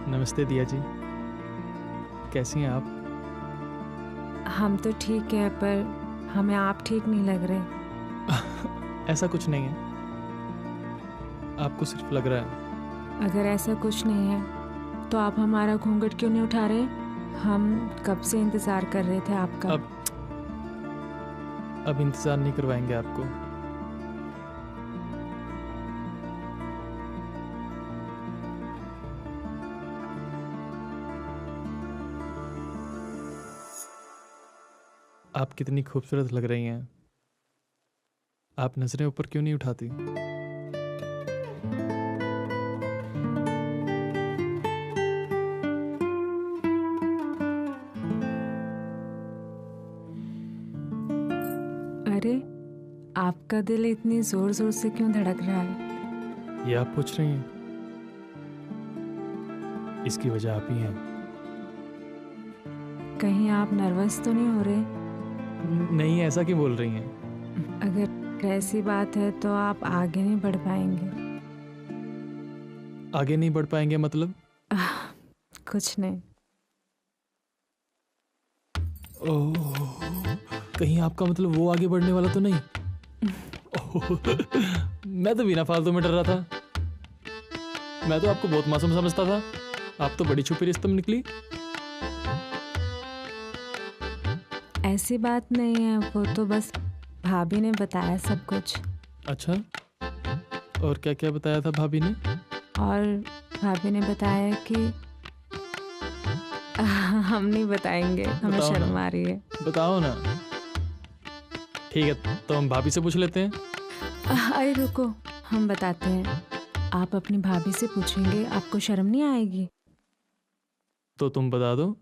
नमस्ते दिया जी, कैसी हैं आप? हम तो ठीक है, पर हमें आप ठीक नहीं लग रहे। ऐसा कुछ नहीं है, आपको सिर्फ लग रहा है। अगर ऐसा कुछ नहीं है तो आप हमारा घूंघट क्यों नहीं उठा रहे? हम कब से इंतजार कर रहे थे आपका। अब इंतजार नहीं करवाएंगे आपको। आप कितनी खूबसूरत लग रही हैं। आप नजरें ऊपर क्यों नहीं उठाती? अरे, आपका दिल इतनी जोर जोर से क्यों धड़क रहा है? ये आप पूछ रही हैं? इसकी वजह आप ही हैं। कहीं आप नर्वस तो नहीं हो रहे? नहीं, ऐसा क्यों बोल रही हैं? अगर ऐसी बात है तो आप आगे नहीं बढ़ पाएंगे। आगे नहीं बढ़ पाएंगे मतलब? कुछ नहीं। ओह, कहीं आपका मतलब वो आगे बढ़ने वाला तो नहीं? मैं तो बिना फालतू में डर रहा था। मैं तो आपको बहुत मासूम समझता था, आप तो बड़ी छुपी रिश्ते में निकली। ऐसी बात नहीं है, वो तो बस भाभी ने बताया सब कुछ। अच्छा, और क्या क्या बताया था भाभी ने? और भाभी ने बताया कि हम नहीं बताएंगे, हमें शर्म आ रही है। बताओ ना। ठीक है, तो हम भाभी से पूछ लेते हैं। अरे रुको, हम बताते हैं। आप अपनी भाभी से पूछेंगे, आपको शर्म नहीं आएगी? तो तुम बता दो।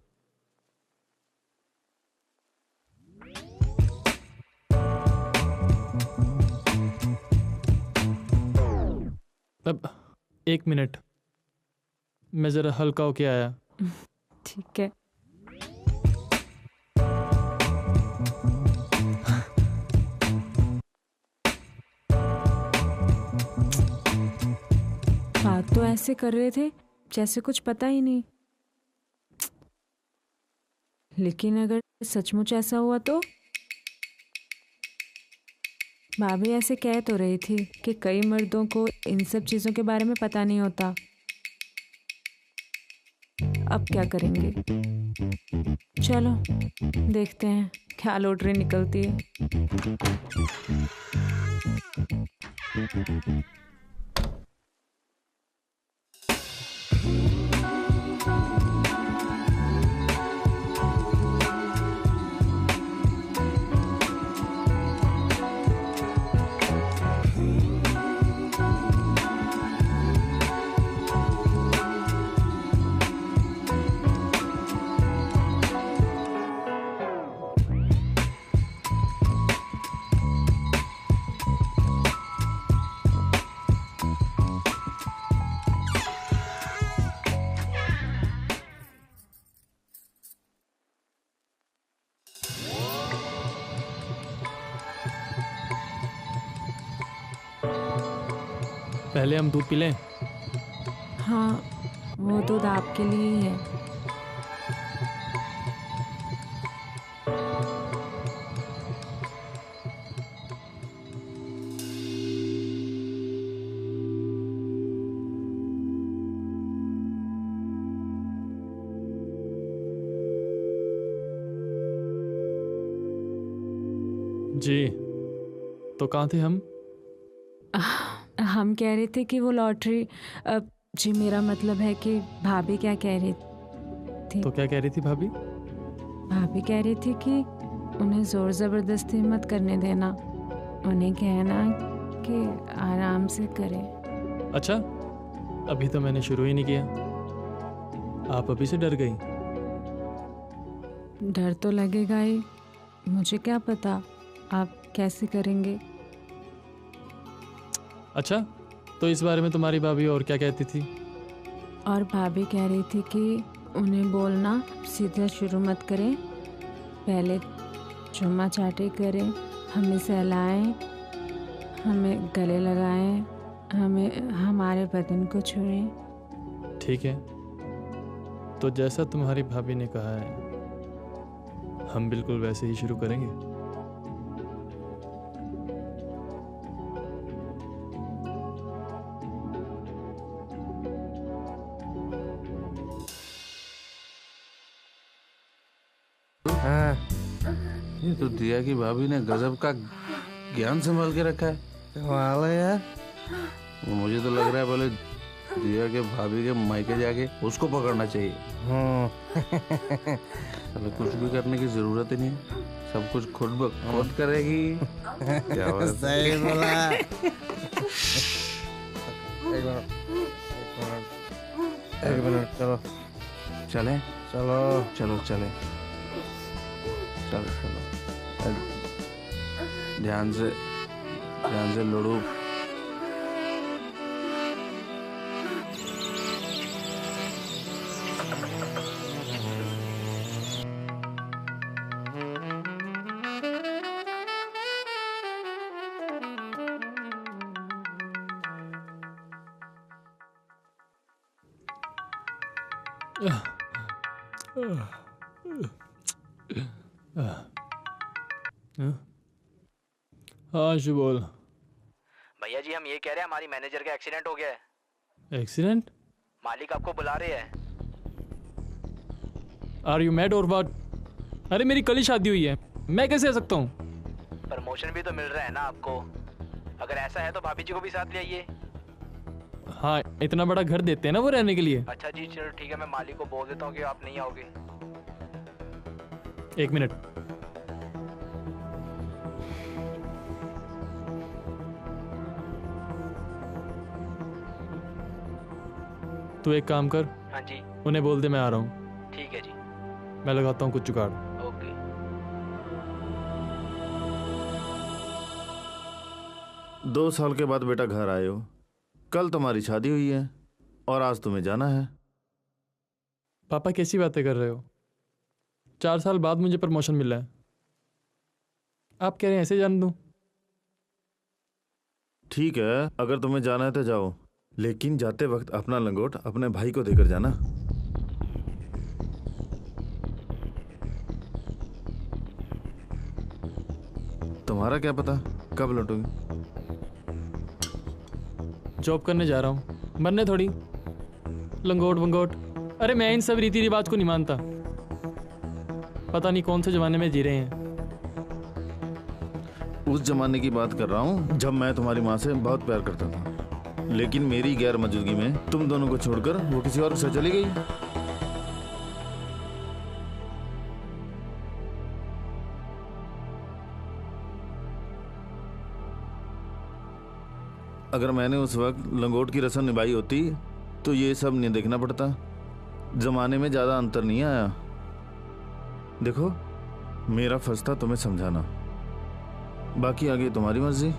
अब 1 मिनट, मैं जरा हल्का होके आया। ठीक है। बात तो ऐसे कर रहे थे जैसे कुछ पता ही नहीं। लेकिन अगर सचमुच ऐसा हुआ तो? भाभी ऐसे कह तो रही थी कि कई मर्दों को इन सब चीजों के बारे में पता नहीं होता। अब क्या करेंगे? चलो देखते हैं क्या लॉटरी निकलती है। पहले हम दूध पी लें? हाँ, वो दूध आपके लिए ही है। जी, तो कहाँ थे हम? हम कह रहे थे कि वो लॉटरी जी मेरा मतलब है कि भाभी क्या कह रही थी। तो क्या कह रही थी भाभी? भाभी कह रही थी कि उन्हें ज़ोर ज़बरदस्ती मत करने देना, उन्हें कहना कि आराम से करें। अच्छा, अभी तो मैंने शुरू ही नहीं किया, आप अभी से डर गई? डर तो लगेगा ही, मुझे क्या पता आप कैसे करेंगे। अच्छा, तो इस बारे में तुम्हारी भाभी और क्या कहती थी? और भाभी कह रही थी कि उन्हें बोलना सीधा शुरू मत करें, पहले चुम्मा चाटी करें, हमें सहलाएं, हमें गले लगाएं, हमें हमारे बदन को छुएं। ठीक है, तो जैसा तुम्हारी भाभी ने कहा है हम बिल्कुल वैसे ही शुरू करेंगे। हाँ, ये तो दिया की भाभी ने गजब का ज्ञान संभाल के रखा है। कमाल है यार। मुझे तो लग रहा है पहले दिया के भाभी के मायके जाके उसको पकड़ना चाहिए। अबे कुछ भी करने की जरूरत ही नहीं है, सब कुछ खुद ब खुद करेगी। क्या बात है? सही बोला। एक मिनट चलो चले चलो चलो चले चलो चलो, ध्यान से लड़ो। हाँ शु बोल। भैया जी हम ये कह रहे हैं हमारी मैनेजर का एक्सीडेंट हो गया है। एक्सीडेंट? मालिक आपको बुला रहे हैं। आर यू मैड और व्हाट? अरे मेरी कल ही शादी हुई है, मैं कैसे आ सकता हूँ? प्रमोशन भी तो मिल रहा है ना आपको, अगर ऐसा है तो भाभी जी को भी साथ ले आइए। हाँ, इतना बड़ा घर देते हैं ना वो रहने के लिए। अच्छा जी चलो ठीक है, मैं मालिक को बोल देता हूँ कि आप नहीं आओगे। एक मिनट, तू एक काम कर, हाँ जी उन्हें बोल दे मैं आ रहा हूँ। ठीक है जी। मैं लगाता हूँ कुछ जुगाड़। ओके। 2 साल के बाद बेटा घर आए हो। कल तुम्हारी शादी हुई है और आज तुम्हें जाना है। पापा कैसी बातें कर रहे हो? 4 साल बाद मुझे प्रमोशन मिला है, आप कह रहे हैं ऐसे जान दूं? ठीक है, अगर तुम्हें जाना है तो जाओ, लेकिन जाते वक्त अपना लंगोट अपने भाई को देकर जाना। तुम्हारा क्या पता कब लौटोगे। जॉब करने जा रहा हूँ, मरने थोड़ी। लंगोट वंगोट, अरे मैं इन सब रीति रिवाज को नहीं मानता। पता नहीं कौन से जमाने में जी रहे हैं। उस जमाने की बात कर रहा हूँ जब मैं तुम्हारी माँ से बहुत प्यार करता था, लेकिन मेरी गैर मौजूदगी में तुम दोनों को छोड़कर वो किसी और के साथ चली गई। अगर मैंने उस वक्त लंगोट की रस्म निभाई होती तो ये सब नहीं देखना पड़ता। जमाने में ज्यादा अंतर नहीं आया। देखो, मेरा फर्ज था तुम्हें समझाना, बाकी आगे तुम्हारी मर्जी।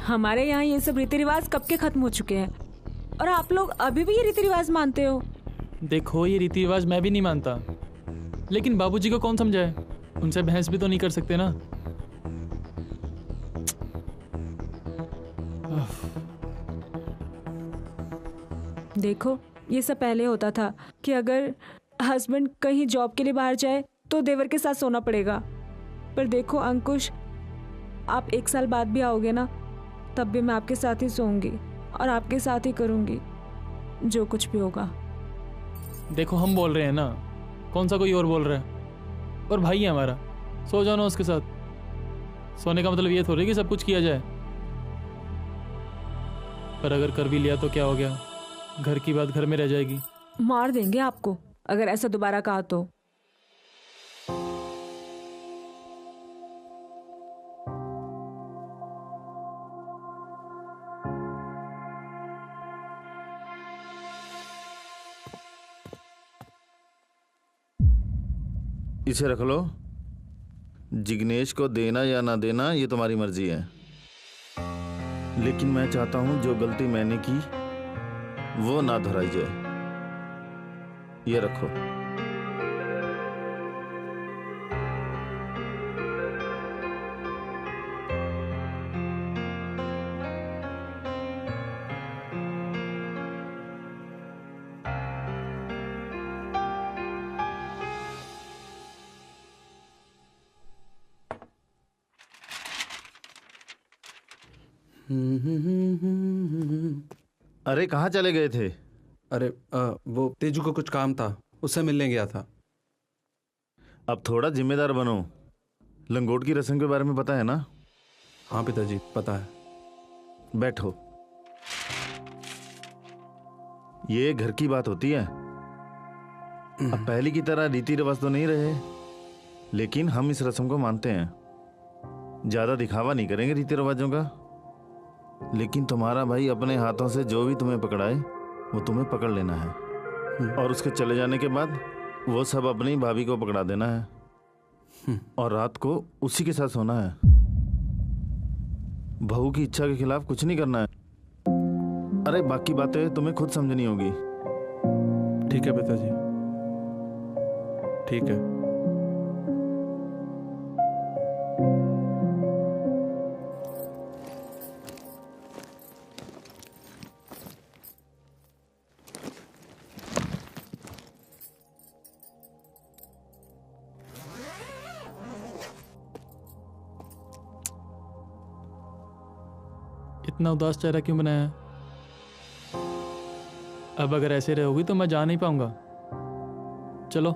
हमारे यहाँ ये सब रीति रिवाज कब के खत्म हो चुके हैं और आप लोग अभी भी ये रीति रिवाज मानते हो। देखो ये रीति रिवाज मैं भी नहीं मानता, लेकिन बाबूजी को कौन समझाए? उनसे बहस भी तो नहीं कर सकते ना। देखो ये सब पहले होता था कि अगर हस्बैंड कहीं जॉब के लिए बाहर जाए तो देवर के साथ सोना पड़ेगा, पर देखो अंकुश, आप 1 साल बाद भी आओगे ना, तब भी मैं आपके साथ ही सोऊंगी और आपके साथ ही करूंगी जो कुछ भी होगा। देखो हम बोल रहे हैं ना, कौन सा कोई और बोल रहा है? और भाई है हमारा, सो जाओ ना उसके साथ। सोने का मतलब ये थोड़ी कि सब कुछ किया जाए। पर अगर कर भी लिया तो क्या हो गया? घर की बात घर में रह जाएगी। मार देंगे आपको अगर ऐसा दोबारा कहा तो। इसे रख लो। जिग्नेश को देना या ना देना ये तुम्हारी मर्जी है, लेकिन मैं चाहता हूं जो गलती मैंने की वो ना दोहराई जाए। ये रखो। अरे कहाँ चले गए थे? अरे वो तेजू को कुछ काम था, उससे मिलने गया था। अब थोड़ा जिम्मेदार बनो। लंगोट की रस्म के बारे में पता है ना? हाँ पिताजी पता है। बैठो। ये घर की बात होती है। अब पहले की तरह रीति रिवाज तो नहीं रहे, लेकिन हम इस रस्म को मानते हैं। ज्यादा दिखावा नहीं करेंगे रीति रिवाजों का, लेकिन तुम्हारा भाई अपने हाथों से जो भी तुम्हें पकड़ाए वो तुम्हें पकड़ लेना है, और उसके चले जाने के बाद वो सब अपनी भाभी को पकड़ा देना है और रात को उसी के साथ सोना है। बहू की इच्छा के खिलाफ कुछ नहीं करना है। अरे बाकी बातें तुम्हें खुद समझनी होगी। ठीक है पिताजी, ठीक है। इतना उदास चेहरा क्यों बनाया है? अब अगर ऐसे रहोगी तो मैं जा नहीं पाऊंगा। चलो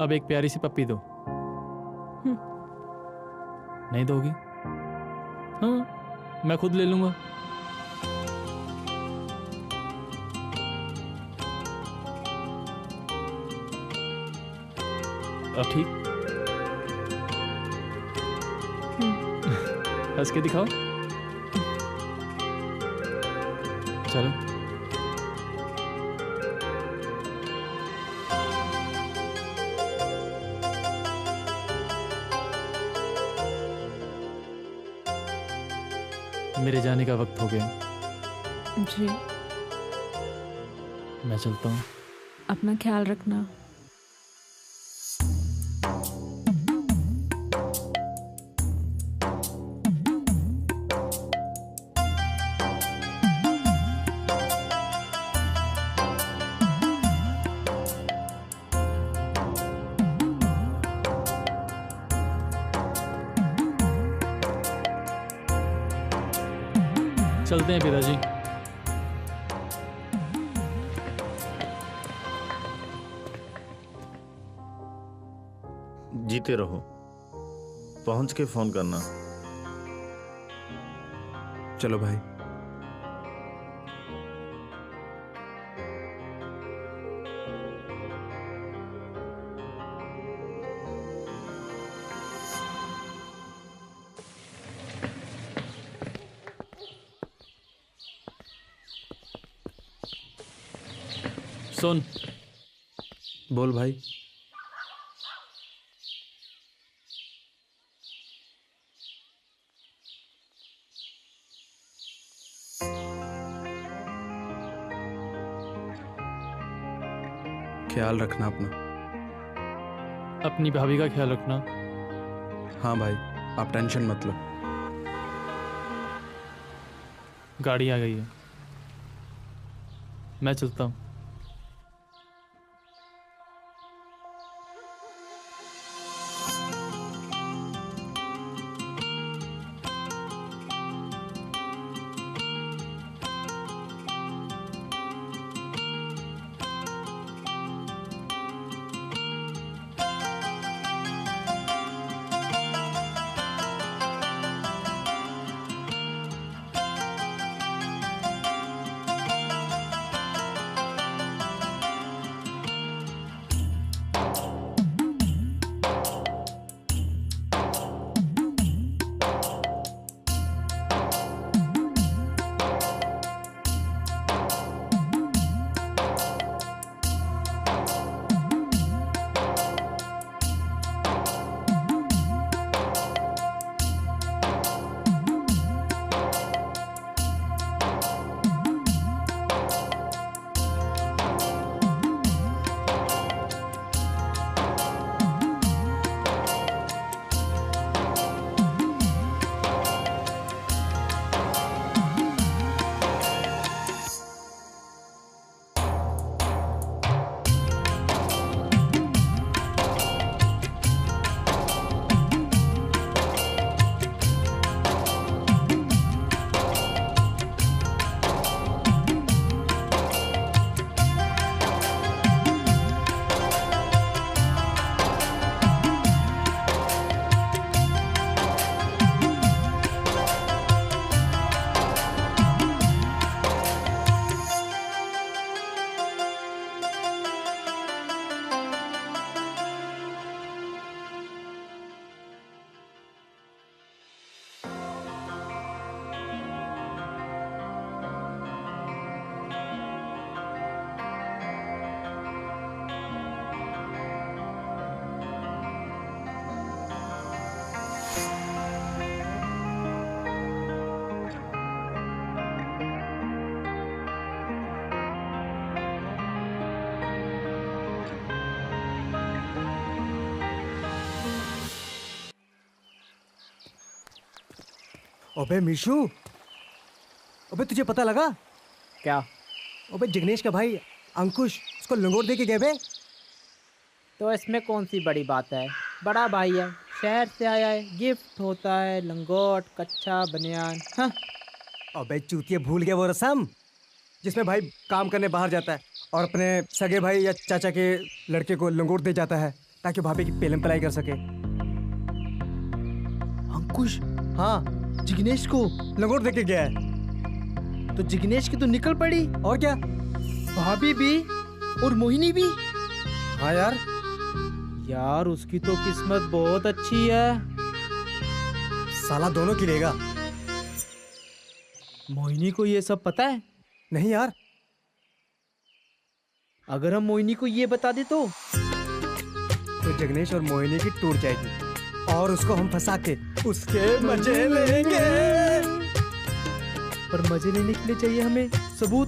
अब एक प्यारी सी पप्पी दो। नहीं दोगी? हाँ मैं खुद ले लूंगा। अब ठीक? हंस के दिखाओ। चलो मेरे जाने का वक्त हो गया। जी मैं चलता हूँ। अपना ख्याल रखना। चलते हैं पिताजी। जीते रहो। पहुंच के फोन करना। चलो भाई। सुन, बोल भाई। ख्याल रखना अपना। अपनी भाभी का ख्याल रखना। हाँ भाई, आप टेंशन मत लो। गाड़ी आ गई है, मैं चलता हूँ। अबे मीशू, अबे तुझे पता लगा? क्या? अबे जिग्नेश का भाई अंकुश उसको लंगोट दे के गए बे। तो इसमें कौन सी बड़ी बात है? बड़ा भाई है, शहर से आया है, गिफ्ट होता है लंगोट, कच्छा, बनियान। हाँ। अबे चूतिया, भूल गया वो रस्म जिसमें भाई काम करने बाहर जाता है और अपने सगे भाई या चाचा के लड़के को लंगोट दे जाता है ताकि भाभी की पेलम पलाई कर सके। अंकुश? हाँ, जिग्नेश को लंगोट दे के गया है। तो जिग्नेश की तो निकल पड़ी। और क्या, भाभी भी और मोहिनी भी। हाँ यार, यार उसकी तो किस्मत बहुत अच्छी है। साला दोनों की लेगा। मोहिनी को ये सब पता है? नहीं यार। अगर हम मोहिनी को ये बता दे तो जिग्नेश और मोहिनी की टूट जाएगी और उसको हम फंसा के उसके मजे लेंगे। पर मजे लेने के लिए चाहिए हमें सबूत,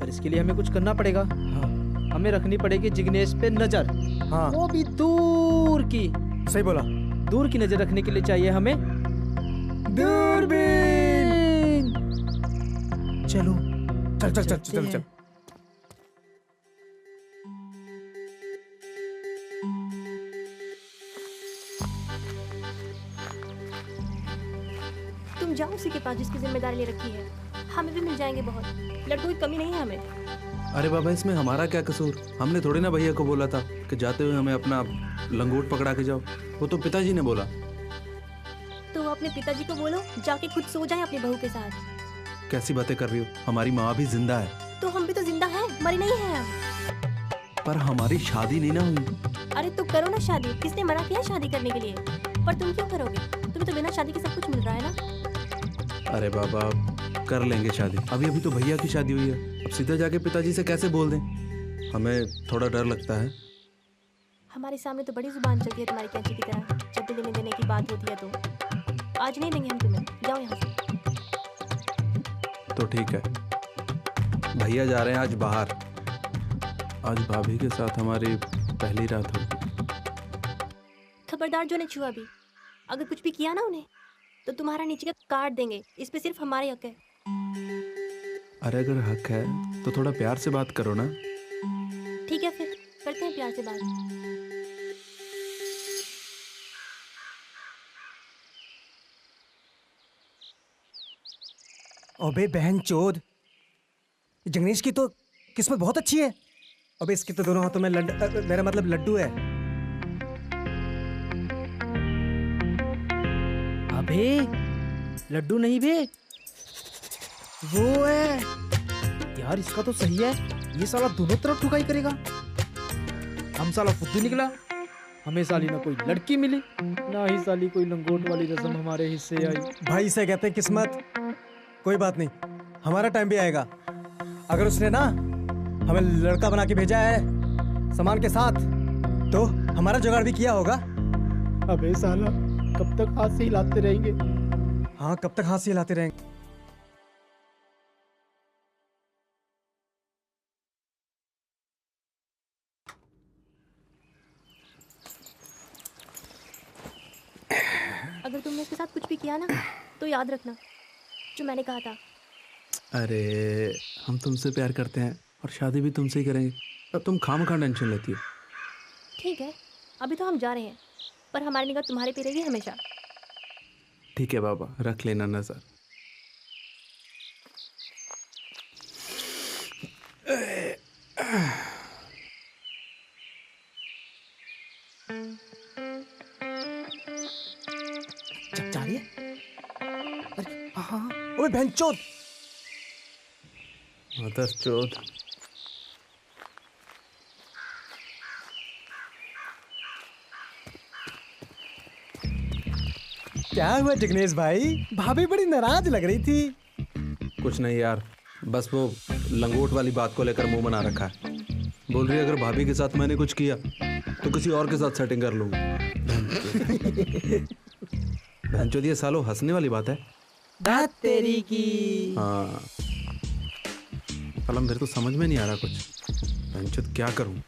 पर इसके लिए हमें कुछ करना पड़ेगा। हाँ। हमें रखनी पड़ेगी जिग्नेश पे नजर। हाँ, वो भी दूर की। सही बोला। दूर की नजर रखने के लिए चाहिए हमें दूरबीन। चलो चल चल चल चल चल। तुम जाओ उसी के पास जिसकी जिम्मेदारी ले रखी है। हमें भी मिल जाएंगे बहुत, लड़कों की कमी नहीं है हमें। अरे बाबा, इसमें हमारा क्या कसूर? हमने थोड़ी ना भैया को बोला था कि जाते हुए हमें अपना लंगोट पकड़ा के जाओ। वो तो पिताजी ने बोला। तो अपने पिताजी को बोलो जाके खुद सो जाए अपनी बहू के साथ। कैसी बातें कर रही हो? हमारी माँ भी जिंदा है। तो हम भी तो जिंदा हैं, मरी नहीं है हम। पर हमारी शादी नहीं ना हुई। अरे तो करो ना शादी, किसने मना किया शादी करने के लिए? पर तुम क्यों करोगे? तुम्हें तो बिना शादी के सब कुछ मिल रहा है ना। अरे बाबा, कर लेंगे शादी। अभी तो भैया की शादी हुई है, अब सीधा जाके पिताजी से कैसे बोल दें? हमें थोड़ा डर लगता है। हमारे सामने तो बड़ी जुबान चलती है तुम्हारी कैंची की तरह। जब भी लेने देने की बात होती है तो आज नहीं देंगे हम तुम्हें, जाओ यहाँ से। तो ठीक है, भैया जा रहे हैं आज बाहर। आज भाभी के साथ हमारी पहली रात होगी। खबरदार जो ने छुआ भी, अगर कुछ भी किया ना उन्हें तो तुम्हारा नीचे का काट देंगे। इस पे सिर्फ हमारे हक है। अरे अगर हक है तो थोड़ा प्यार से बात करो ना। ठीक है, फिर करते हैं प्यार से बात। अबे बहन चोद, जगनीश की तो किस्मत बहुत अच्छी है। अबे इसके तो दोनों हाथों में मेरा मतलब लड्डू है। अबे लड्डू नहीं बे, वो है यार। इसका तो सही है, ये साला दोनों तरफ ठुकाई करेगा। हम साला फुद्दू निकला, हमें साली ना कोई लड़की मिली, ना ही साली कोई लंगोट वाली रस्म हमारे हिस्से आई। भाई इसे कहते हैं किस्मत। कोई बात नहीं, हमारा टाइम भी आएगा। अगर उसने ना हमें लड़का बना के भेजा है सामान के साथ, तो हमारा जुगाड़ भी किया होगा। अबे साला कब तक हाथ से हिलाते रहेंगे? हाँ, कब तक हाथ से हिलाते रहेंगे। अगर तुमने इसके साथ कुछ भी किया ना तो याद रखना जो मैंने कहा था। अरे हम तुमसे प्यार करते हैं और शादी भी तुमसे ही करेंगे, अब तुम खामखा टेंशन लेती हो। ठीक है, अभी तो हम जा रहे हैं, पर हमारी निगाह तुम्हारे पे रहेगी हमेशा। ठीक है बाबा, रख लेना नजर। जा रही है? अरे हाँ, ओए बहनचोद। मदरचोद। क्या हुआ जगनेश भाई? भाभी बड़ी नाराज लग रही थी। कुछ नहीं यार, बस वो लंगोट वाली बात को लेकर मुंह बना रखा है। बोल रही है अगर भाभी के साथ मैंने कुछ किया तो किसी और के साथ सेटिंग कर लूंगी। बहनचोद, ये सालो हंसने वाली बात है। दात तेरी की। हाँ साला, मेरे तो समझ में नहीं आ रहा कुछ। बहनचोद क्या करूं,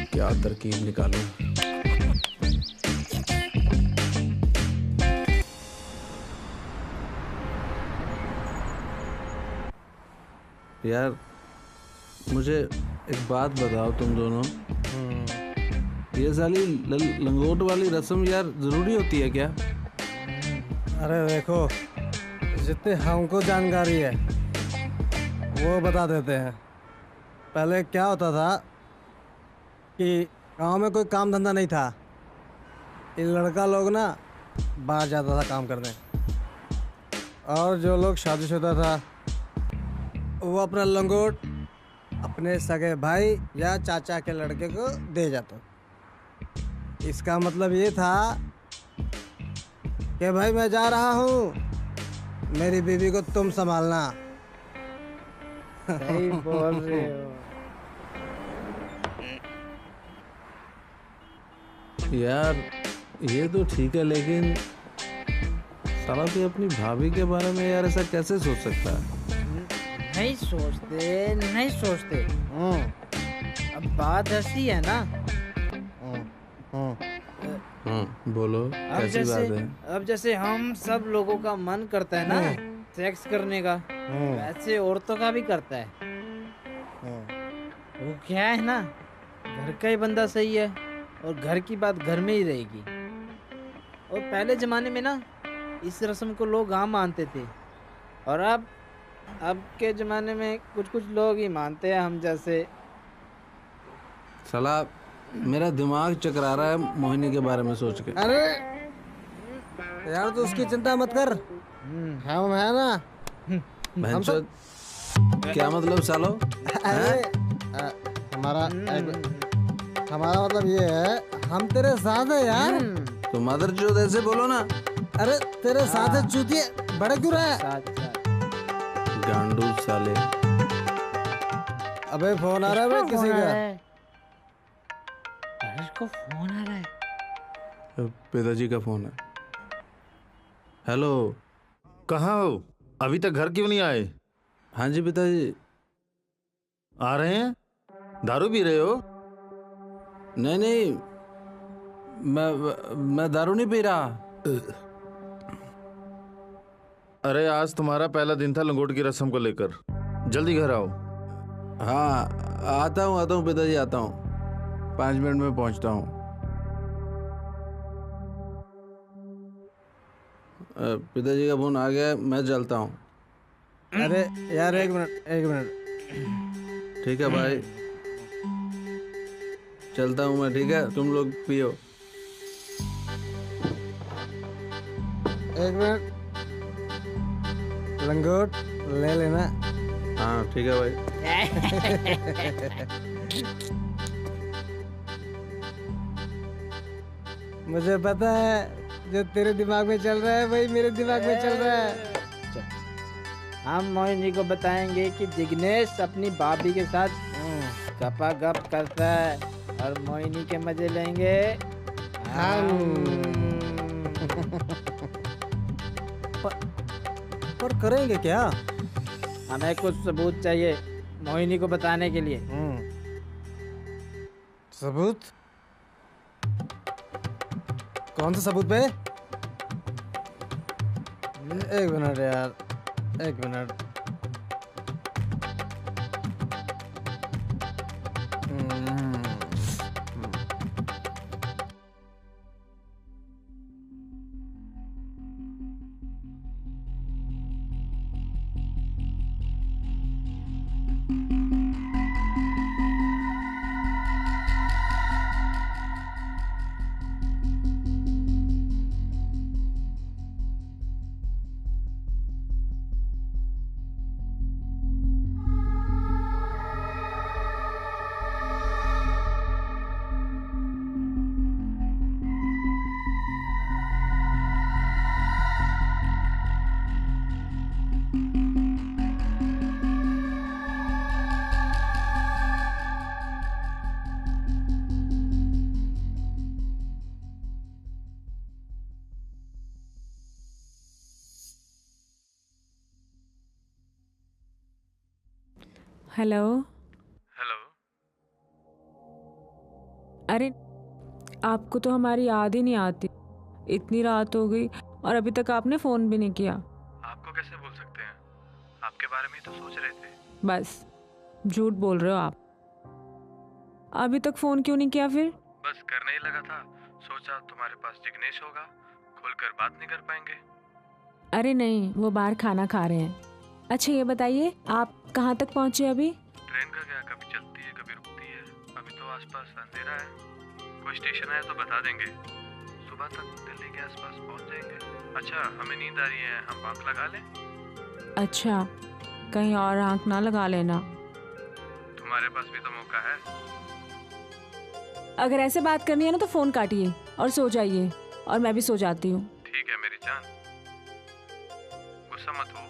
क्या तरकीब निकालूं। यार मुझे एक बात बताओ तुम दोनों, ये साली लंगोट वाली रस्म यार जरूरी होती है क्या? अरे देखो, जितनी हमको जानकारी है वो बता देते हैं। पहले क्या होता था कि गांव में कोई काम धंधा नहीं था, ये लड़का लोग ना बाहर जाता था काम करने, और जो लोग शादीशुदा था वो अपना लंगोट अपने सगे भाई या चाचा के लड़के को दे जाता। इसका मतलब ये था कि भाई मैं जा रहा हूँ, मेरी बीवी को तुम संभालना। सही बोल रहे हो यार, ये तो ठीक है, लेकिन साला तू अपनी भाभी के बारे में यार ऐसा कैसे सोच सकता है? नहीं सोचते। अब बात ऐसी है ना। बोलो, कैसी बात है? अब जैसे हम सब लोगों का मन करता है ना सेक्स करने का, वैसे औरतों का भी करता है। वो क्या है ना, घर का ही बंदा सही है और घर की बात घर में ही रहेगी। और पहले जमाने में ना इस रस्म को लोग आम मानते थे, और अब के जमाने में कुछ कुछ लोग ही मानते हैं, हम जैसे। साला मेरा दिमाग चकरा रहा है मोहिनी के बारे में सोच के। अरे यार, तो उसकी चिंता मत कर, हम है ना। बहनचोद, क्या मतलब सालो? अरे हमारा मतलब ये है, हम तेरे साथ है यार। तो मदरचोद ऐसे बोलो ना। अरे तेरे साथ है चूतिए, बड़े क्यों रहा है? गांडू साले। अबे फोन आ रहा है किसी का? इसको फोन आ रहा है। पिताजी का फोन है। हेलो, कहाँ हो? अभी तक घर क्यों नहीं आए? हाँ जी पिताजी, आ रहे हैं? दारू पी रहे हो? नहीं नहीं, मैं दारू नहीं पी रहा। अरे आज तुम्हारा पहला दिन था लंगोट की रस्म को लेकर, जल्दी घर आओ। हाँ आता हूँ पिताजी, आता हूँ, 5 मिनट में पहुँचता हूँ। पिताजी का फोन आ गया, मैं चलता हूँ। अरे यार एक मिनट। ठीक है भाई, चलता हूँ मैं, ठीक है? तुम लोग पियो। एक मिनट, लंगोट ले लेना। हाँ ठीक है भाई। मुझे पता है जो तेरे दिमाग में चल रहा है वही मेरे दिमाग में चल रहा है। हम मोहिनी को बताएंगे कि जिग्नेश अपनी भाभी के साथ गपागप करता है और मोहिनी के मजे लेंगे पर करेंगे क्या? हमें कुछ सबूत चाहिए मोहिनी को बताने के लिए। सबूत? कौन सा सबूत बे? एक मिनट यार, एक मिनट। हेलो। हेलो। अरे आपको तो हमारी याद ही नहीं आती, इतनी रात हो गई और अभी तक आपने फ़ोन भी नहीं किया। आपको कैसे भूल सकते हैं, आपके बारे में ही तो सोच रहे थे। बस झूठ बोल रहे हो आप। अभी तक फ़ोन क्यों नहीं किया फिर? बस करने ही लगा था, सोचा तुम्हारे पास जिग्नेश होगा, खुलकर बात नहीं कर पाएंगे। अरे नहीं, वो बाहर खाना खा रहे हैं। अच्छा ये बताइए आप कहाँ तक पहुँचे अभी? ट्रेन का क्या, कभी चलती है कभी रुकती है। अभी तो आसपास अंधेरा है, कोई स्टेशन आया तो बता देंगे। सुबह तक दिल्ली के आसपास पहुँच जाएंगे। अच्छा हमें नींद आ रही है, हम आँख लगा लें? अच्छा, कहीं और आँख ना लगा लेना। तुम्हारे पास भी तो मौका है। अगर ऐसे बात करनी है ना तो फ़ोन काटिए और सो जाइए, और मैं भी सो जाती हूँ। ठीक है मेरी जान, गुस्सा मत हो,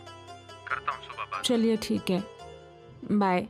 करता हूँ सुबह बात। चलिए ठीक है, बाय।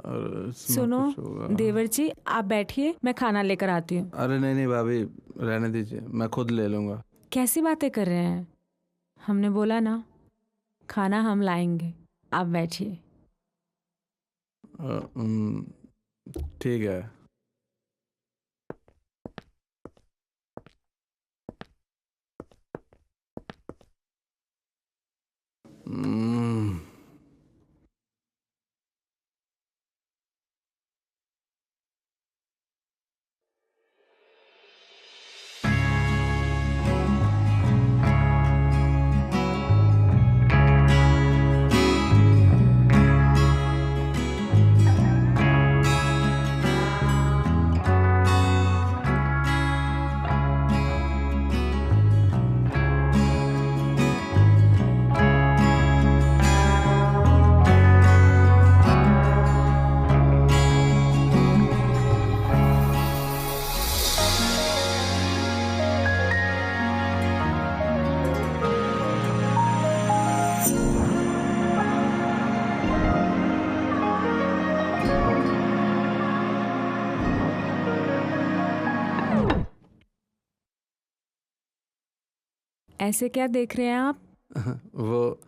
और इसमें सुनो कुछ होगा। देवर जी, आप बैठिए, मैं खाना लेकर आती हूँ। अरे नहीं नहीं भाभी, रहने दीजिए, मैं खुद ले लूँगा। कैसी बातें कर रहे हैं? हमने बोला ना, खाना हम लाएंगे, आप बैठिए। ठीक है। ऐसे क्या देख रहे हैं आप? वो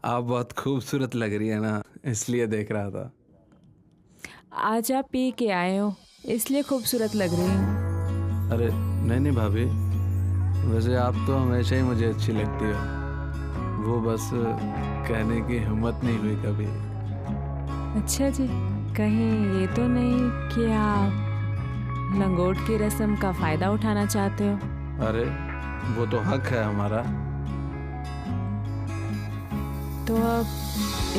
आप बहुत खूबसूरत लग रही है ना, इसलिए देख रहा था। आज आप पी के आए हो, इसलिए खूबसूरत लग रही हूँ। अरे नहीं नहीं भाभी, वैसे आप तो हमेशा ही मुझे अच्छी लगती हो, वो बस कहने की हिम्मत नहीं हुई कभी। अच्छा जी, कहीं ये तो नहीं कि आप लंगोट की रस्म का फायदा उठाना चाहते हो? अरे वो तो हक है हमारा। तो अब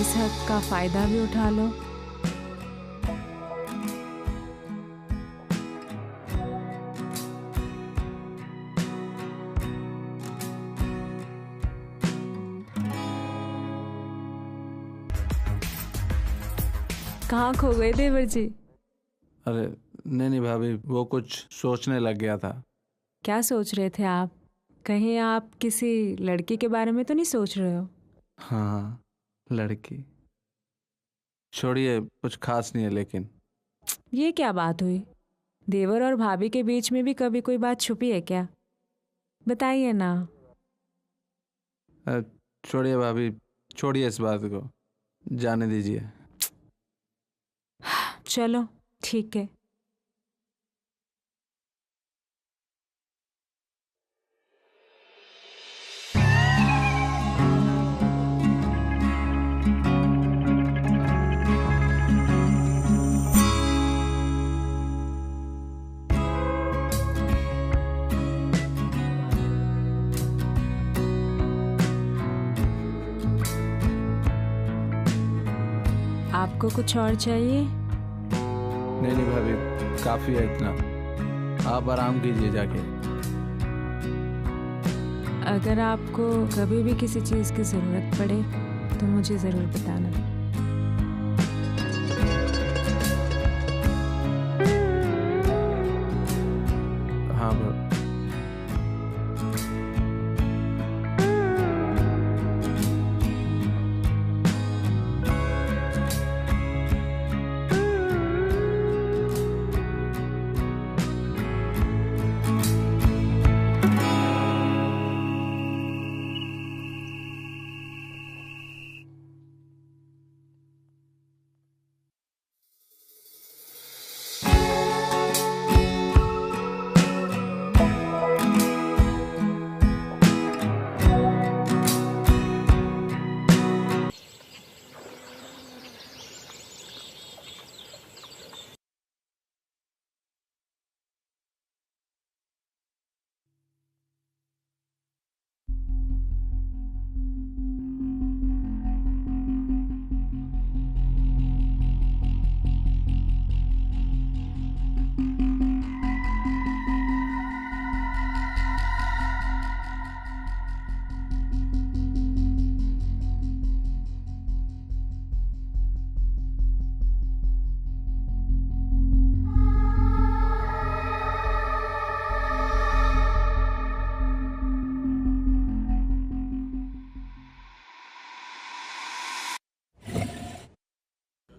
इस हक का फायदा भी उठा लो। कहाँ खो गए देवर जी? अरे नहीं नहीं भाभी, वो कुछ सोचने लग गया था। क्या सोच रहे थे आप? कहीं आप किसी लड़की के बारे में तो नहीं सोच रहे हो? हाँ, लड़की छोड़िए, कुछ खास नहीं है। लेकिन ये क्या बात हुई? देवर और भाभी के बीच में भी कभी कोई बात छुपी है क्या? बताइए ना। छोड़िए भाभी, छोड़िए इस बात को, जाने दीजिए। चलो ठीक है। आपको कुछ और चाहिए? नहीं नहीं भाभी, काफी है इतना, आप आराम कीजिए जाके। अगर आपको कभी भी किसी चीज़ की ज़रूरत पड़े तो मुझे ज़रूर बताना। हाँ भाभी।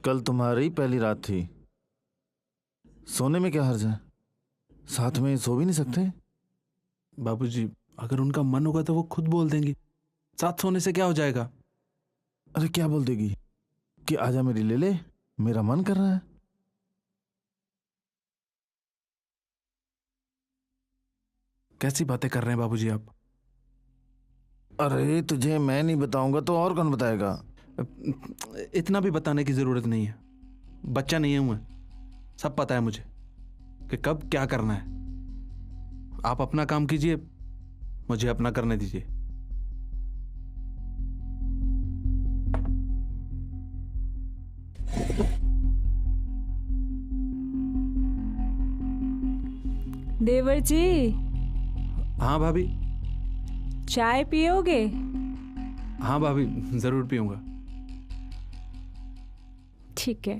कल तुम्हारी पहली रात थी, सोने में क्या हर्ज है? साथ में सो भी नहीं सकते? बाबूजी, अगर उनका मन होगा तो वो खुद बोल देंगी। साथ सोने से क्या हो जाएगा? अरे क्या बोल देगी कि आजा मेरी ले ले, मेरा मन कर रहा है। कैसी बातें कर रहे हैं बाबूजी आप? अरे तुझे मैं नहीं बताऊंगा तो और कौन बताएगा? इतना भी बताने की जरूरत नहीं है। बच्चा नहीं हूं मैं, सब पता है मुझे कि कब क्या करना है। आप अपना काम कीजिए, मुझे अपना करने दीजिए। देवर जी, हाँ भाभी। चाय पियोगे? हाँ भाभी, जरूर पीऊंगा। ठीक है।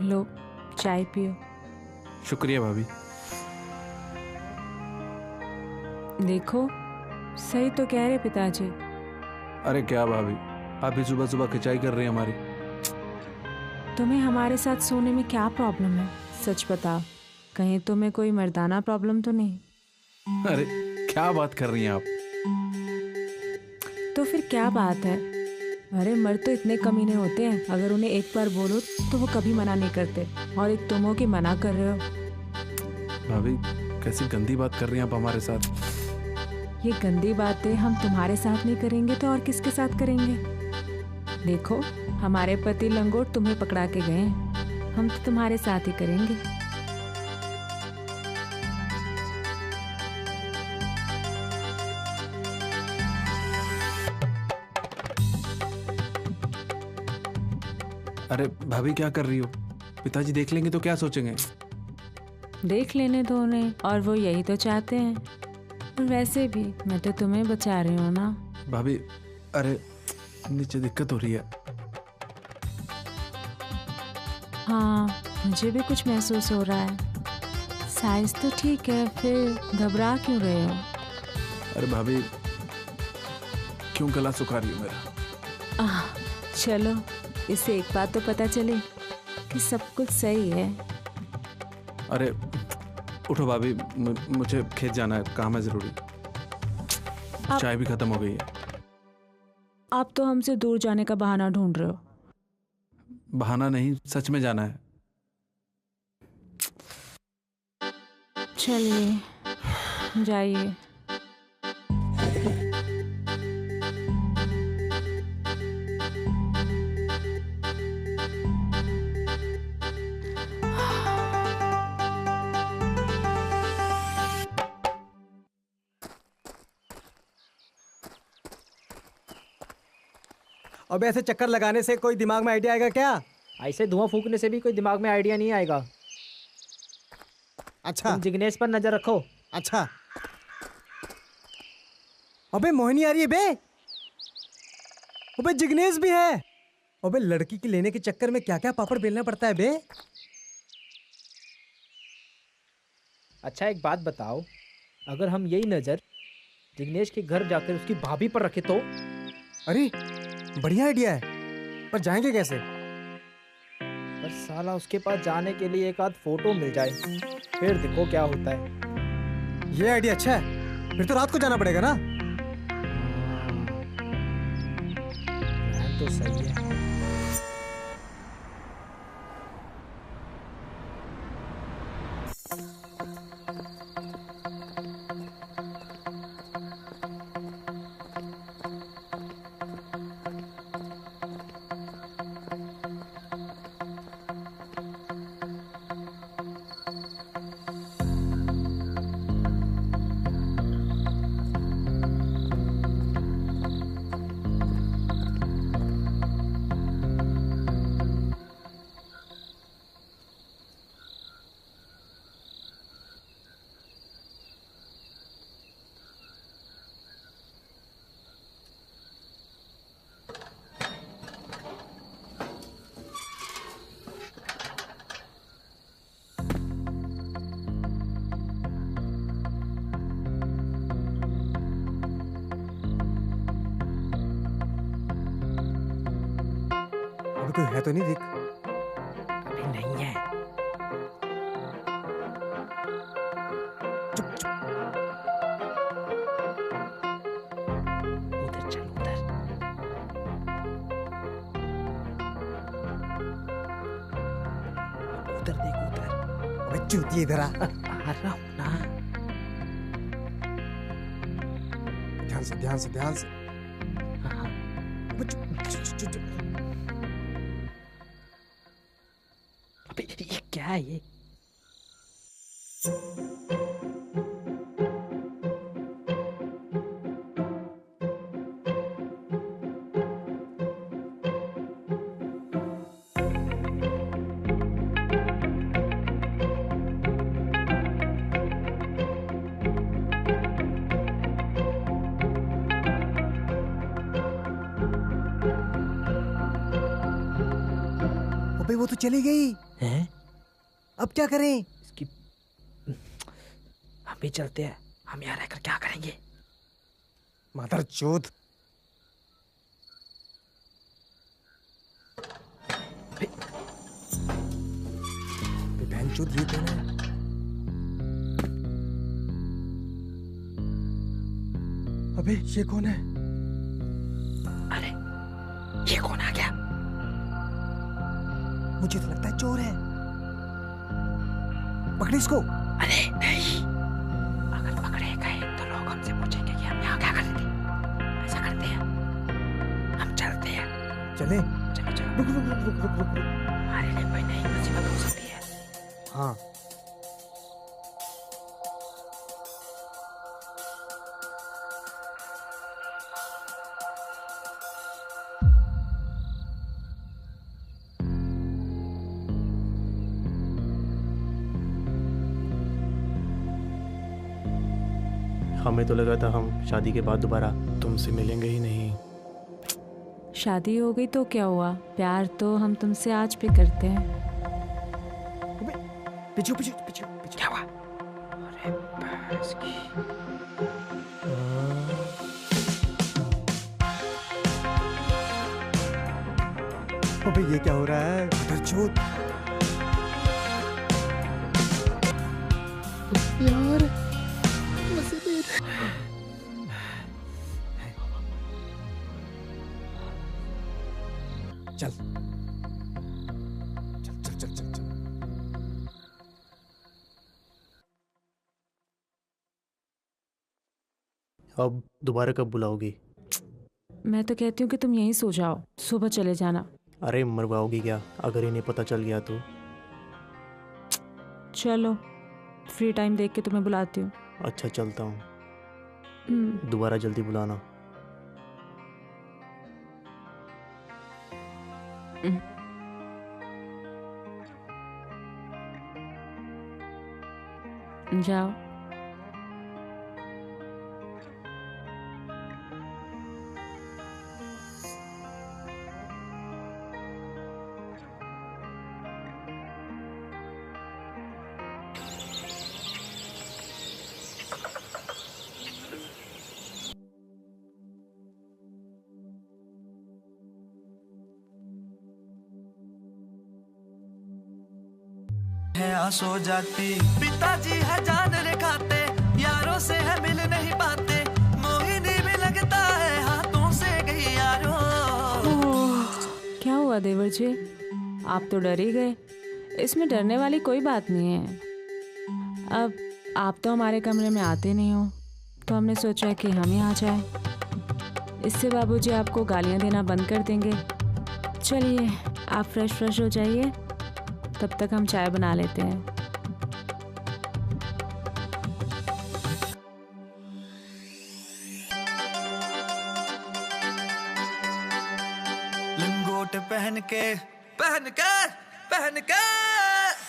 लो चाय पियो। शुक्रिया भाभी। देखो सही तो कह रहे पिताजी। अरे क्या भाभी, आप भी सुबह सुबह खिंचाई कर रही हैं हमारी। तुम्हें हमारे साथ सोने में क्या प्रॉब्लम है? सच बताओ, कहीं तुम्हें कोई मर्दाना प्रॉब्लम तो नहीं? अरे क्या बात कर रही हैं आप? तो फिर क्या बात है? अरे मर्द तो इतने कमीने होते हैं, अगर उन्हें एक बार बोलो तो वो कभी मना नहीं करते, और एक तुम हो कि मना कर रहे हो। भाभी कैसी गंदी बात कर रही हैं आप हमारे साथ। ये गंदी बातें हम तुम्हारे साथ नहीं करेंगे तो और किसके साथ करेंगे? देखो हमारे पति लंगोट तुम्हें पकड़ा के गए हैं, हम तो तुम्हारे साथ ही करेंगे। अरे भाभी क्या कर रही हो? पिताजी देख लेंगे तो क्या सोचेंगे? देख लेने दो उन्हें, और वो यही तो चाहते हैं। और वैसे भी मैं तो तुम्हें बचा रही हूँ ना। भाभी अरे नीचे दिक्कत हो रही है। हाँ मुझे भी कुछ महसूस हो रहा है। साइज तो ठीक है, फिर घबरा क्यों रहे हो? अरे भाभी क्यों गला सुखा रही हो मेरा? चलो इससे एक बात तो पता चले कि सब कुछ सही है। अरे उठो भाभी, मुझे खेत जाना है, काम है जरूरी। चाय भी खत्म हो गई है। आप तो हमसे दूर जाने का बहाना ढूंढ रहे हो। बहाना नहीं, सच में जाना है। चलिए जाइए। अब ऐसे चक्कर लगाने से कोई दिमाग में आइडिया आएगा क्या? ऐसे धुआं फूकने से भी कोई दिमाग में आइडिया नहीं आएगा। अच्छा तुम जिग्नेश पर नजर रखो। अच्छा। अबे मोहिनी आ रही है बे। अबे जिग्नेश भी है। अबे लड़की की लेने के चक्कर में क्या क्या पापड़ बेलना पड़ता है बे। अच्छा एक बात बताओ, अगर हम यही नजर जिग्नेश के घर जाकर उसकी भाभी पर रखे तो? अरे बढ़िया आइडिया है, पर जाएंगे कैसे? पर साला उसके पास जाने के लिए एक आध फोटो मिल जाए, फिर देखो क्या होता है। ये आइडिया अच्छा है, फिर तो रात को जाना पड़ेगा ना। तो सही है। अभी कोई है तो नहीं दिख? अभी नहीं है। चुप चुप। उधर चल उधर। उधर देख उधर। अबे चूतिया इधर आ। आ रहा हूँ ना। ध्यान से ध्यान से ध्यान से। हाँ। अबे चुप चुप चुप चुप। अबे ये क्या है ये? अबे वो तो चली गई। हैं? अब क्या करें? इसकी हम भी चलते हैं। हम यहाँ रहकर क्या करेंगे? मादरचोद। बहनचोद ये कौन है? अबे ये कौन है? अरे ये कौन आ गया? मुझे तो लगता है चोर है। पकड़ इसको। अरे नहीं, अगर पकड़े गए तो लोग हमसे पूछेंगे कि हम यहाँ क्या कर रहे थे। ऐसा करते हैं, हम चलते हैं। चले? चलो चलो। रुक रुक रुक रुक रुक रुक। हमारे लिए कोई नई मुसीबत हो सकती है। हाँ। हमें तो लगा था हम शादी के बाद दोबारा तुमसे मिलेंगे ही नहीं। शादी हो गई तो क्या हुआ, प्यार तो हम तुमसे आज भी करते हैं। पीछे पीछे पीछे पीछे। क्या हुआ? अरे भैंस की। अबे ये क्या हो रहा है? मादरचोद। यार मसीह चल चल चल चल चल चल। अब दोबारा कब बुलाओगी? मैं तो कहती हूँ कि तुम यहीं सो जाओ, सुबह चले जाना। अरे मरवाओगी क्या अगर इन्हें पता चल गया तो? चलो फ्री टाइम देख के तुम्हें बुलाती हूँ। अच्छा चलता हूँ, हम्म, दोबारा जल्दी बुलाना। जाओ। है सो जाती, पिताजी है जान दिखाते, यारों से है मिल नहीं पाते, मोहिनी भी लगता है हाथों से गई यारों। क्या हुआ देवर जी, आप तो डर ही गए। इसमें डरने वाली कोई बात नहीं है। अब आप तो हमारे कमरे में आते नहीं हो, तो हमने सोचा कि हम ही आ जाए। इससे बाबूजी आपको गालियां देना बंद कर देंगे। चलिए आप फ्रेश हो जाइए, तब तक हम चाय बना लेते हैं। लंगोट पहन के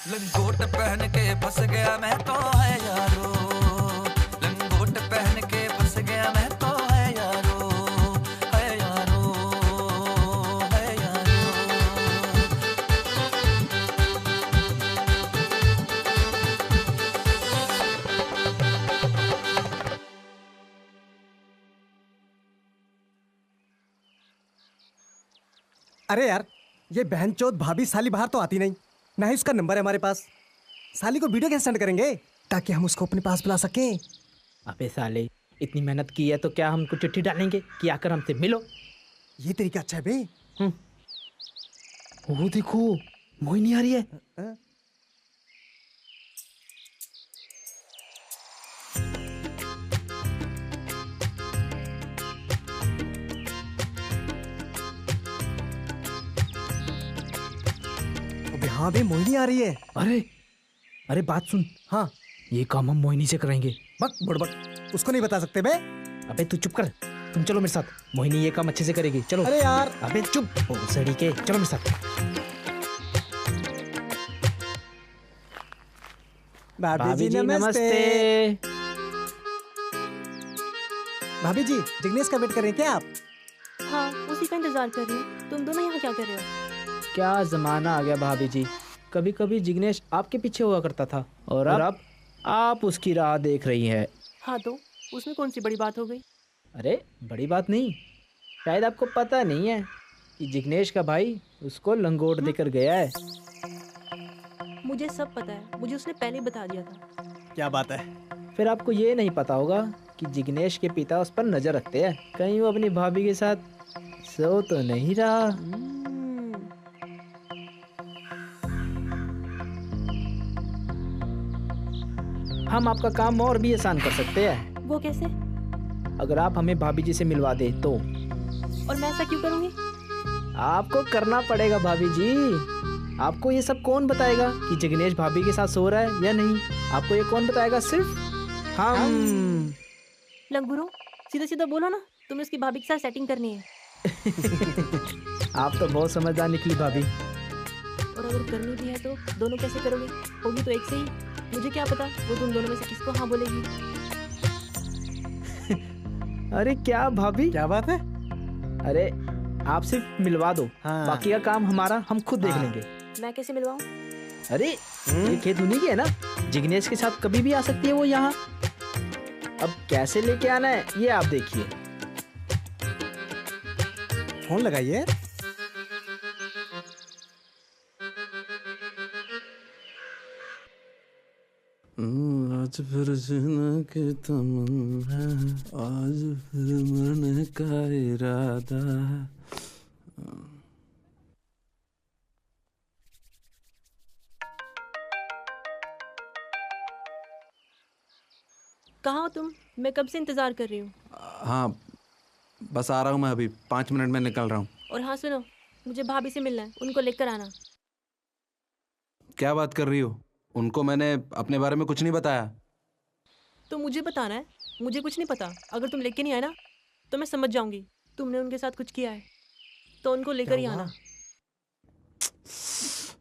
लंगोट पहन के फंस गया मैं तो है यारो, लंगोट पहन के फंस गया मैं तो है यारो, है यारो, है यारो। अरे यार ये बहनचोद भाभी साली बाहर तो आती नहीं, ना ही उसका नंबर है हमारे पास। साली को वीडियो कैसे सेंड करेंगे ताकि हम उसको अपने पास बुला सकें? अबे साले, इतनी मेहनत की है तो क्या हमको चिट्ठी डालेंगे कि आकर हमसे मिलो? ये तरीका अच्छा है बे। वो देखो, मोहिनी आ रही है। अबे हाँ बे, मोहिनी आ रही है। अरे बात सुन। हाँ, ये काम हम मोहिनी से कराएंगे। बक बुड़बक, उसको नहीं बता सकते बे। अबे तू चुप कर, तुम चलो मेरे साथ, मोहिनी ये काम अच्छे से करेगी। चलो। अरे यार। अबे चुप, सड़ी के, चलो मेरे साथ। भाभी जी नमस्ते। भाभी जी, जिग्नेश का वेट कर रहे हैं क्या आप? हाँ, उसी का इंतजार कर रही हूँ। तुम दोनों यहाँ क्या कर रहे हो? क्या जमाना आ गया भाभी जी। कभी कभी जिग्नेश आपके पीछे हुआ करता था और अब आप उसकी राह देख रही हैं। हाँ तो उसमें कौन सी बड़ी बात हो गई? अरे बड़ी बात नहीं, शायद आपको पता नहीं है कि जिग्नेश का भाई उसको लंगोट देकर गया है। मुझे सब पता है, मुझे उसने पहले ही बता दिया था। क्या बात है? फिर आपको ये नहीं पता होगा कि जिग्नेश के पिता उस पर नजर रखते हैं, कहीं वो अपनी भाभी के साथ सो तो नहीं रहा। हम आपका काम और भी आसान कर सकते हैं। वो कैसे? अगर आप हमें भाभी जी से मिलवा दे तो। और मैं ऐसा क्यों करूँगी? आपको करना पड़ेगा भाभी जी। आपको ये सब कौन बताएगा कि जिग्नेश भाभी के साथ सो रहा है या नहीं? आपको ये कौन बताएगा? सिर्फ हम। लंगूरो, सीधा सीधा बोलो ना, तुम्हें उसकी भाभी के साथ सेटिंग करनी है। आप तो बहुत समझदार निकली भाभी। और अगर करनी भी है तो दोनों कैसे करोगे? होगी तो एक से ही। मुझे क्या पता वो तुम दोनों में से किसको हाँ बोलेगी। अरे क्या भाभी, क्या बात है? अरे आप सिर्फ मिलवा दो, हाँ। बाकी का काम हमारा, हम खुद देख लेंगे। मैं कैसे मिलवाऊं? अरे ये खेत उन्हीं की है ना, जिग्नेश के साथ कभी भी आ सकती है वो यहाँ। अब कैसे लेके आना है ये आप देखिए। फोन लगाइए। आज फिर जीने की तमन्ना है, आज फिर मरने का इरादा है। कहाँ हो तुम? मैं कब से इंतजार कर रही हूँ। हाँ बस आ रहा हूँ मैं, अभी 5 मिनट में निकल रहा हूँ। और हाँ सुनो, मुझे भाभी से मिलना है, उनको लेकर आना। क्या बात कर रही हो? उनको मैंने अपने बारे में कुछ नहीं बताया। तो मुझे बताना है, मुझे कुछ नहीं पता। अगर तुम लेके नहीं आए ना तो मैं समझ जाऊंगी तुमने उनके साथ कुछ किया है, तो उनको लेकर ही आना।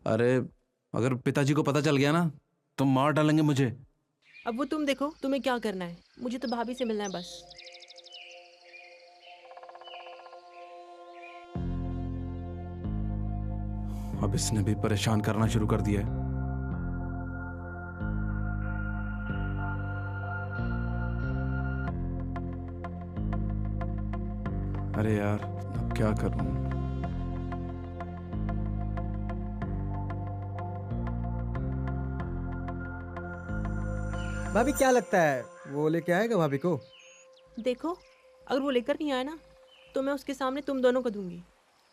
अरे अगर पिताजी को पता चल गया ना तो मार डालेंगे मुझे। अब वो तुम देखो तुम्हें क्या करना है, मुझे तो भाभी से मिलना है बस। अब इसने भी परेशान करना शुरू कर दिया है। अरे यार अब क्या करूं? भाभी क्या लगता है वो लेके आएगा भाभी को? देखो अगर वो लेकर नहीं आया ना तो मैं उसके सामने तुम दोनों को दूंगी,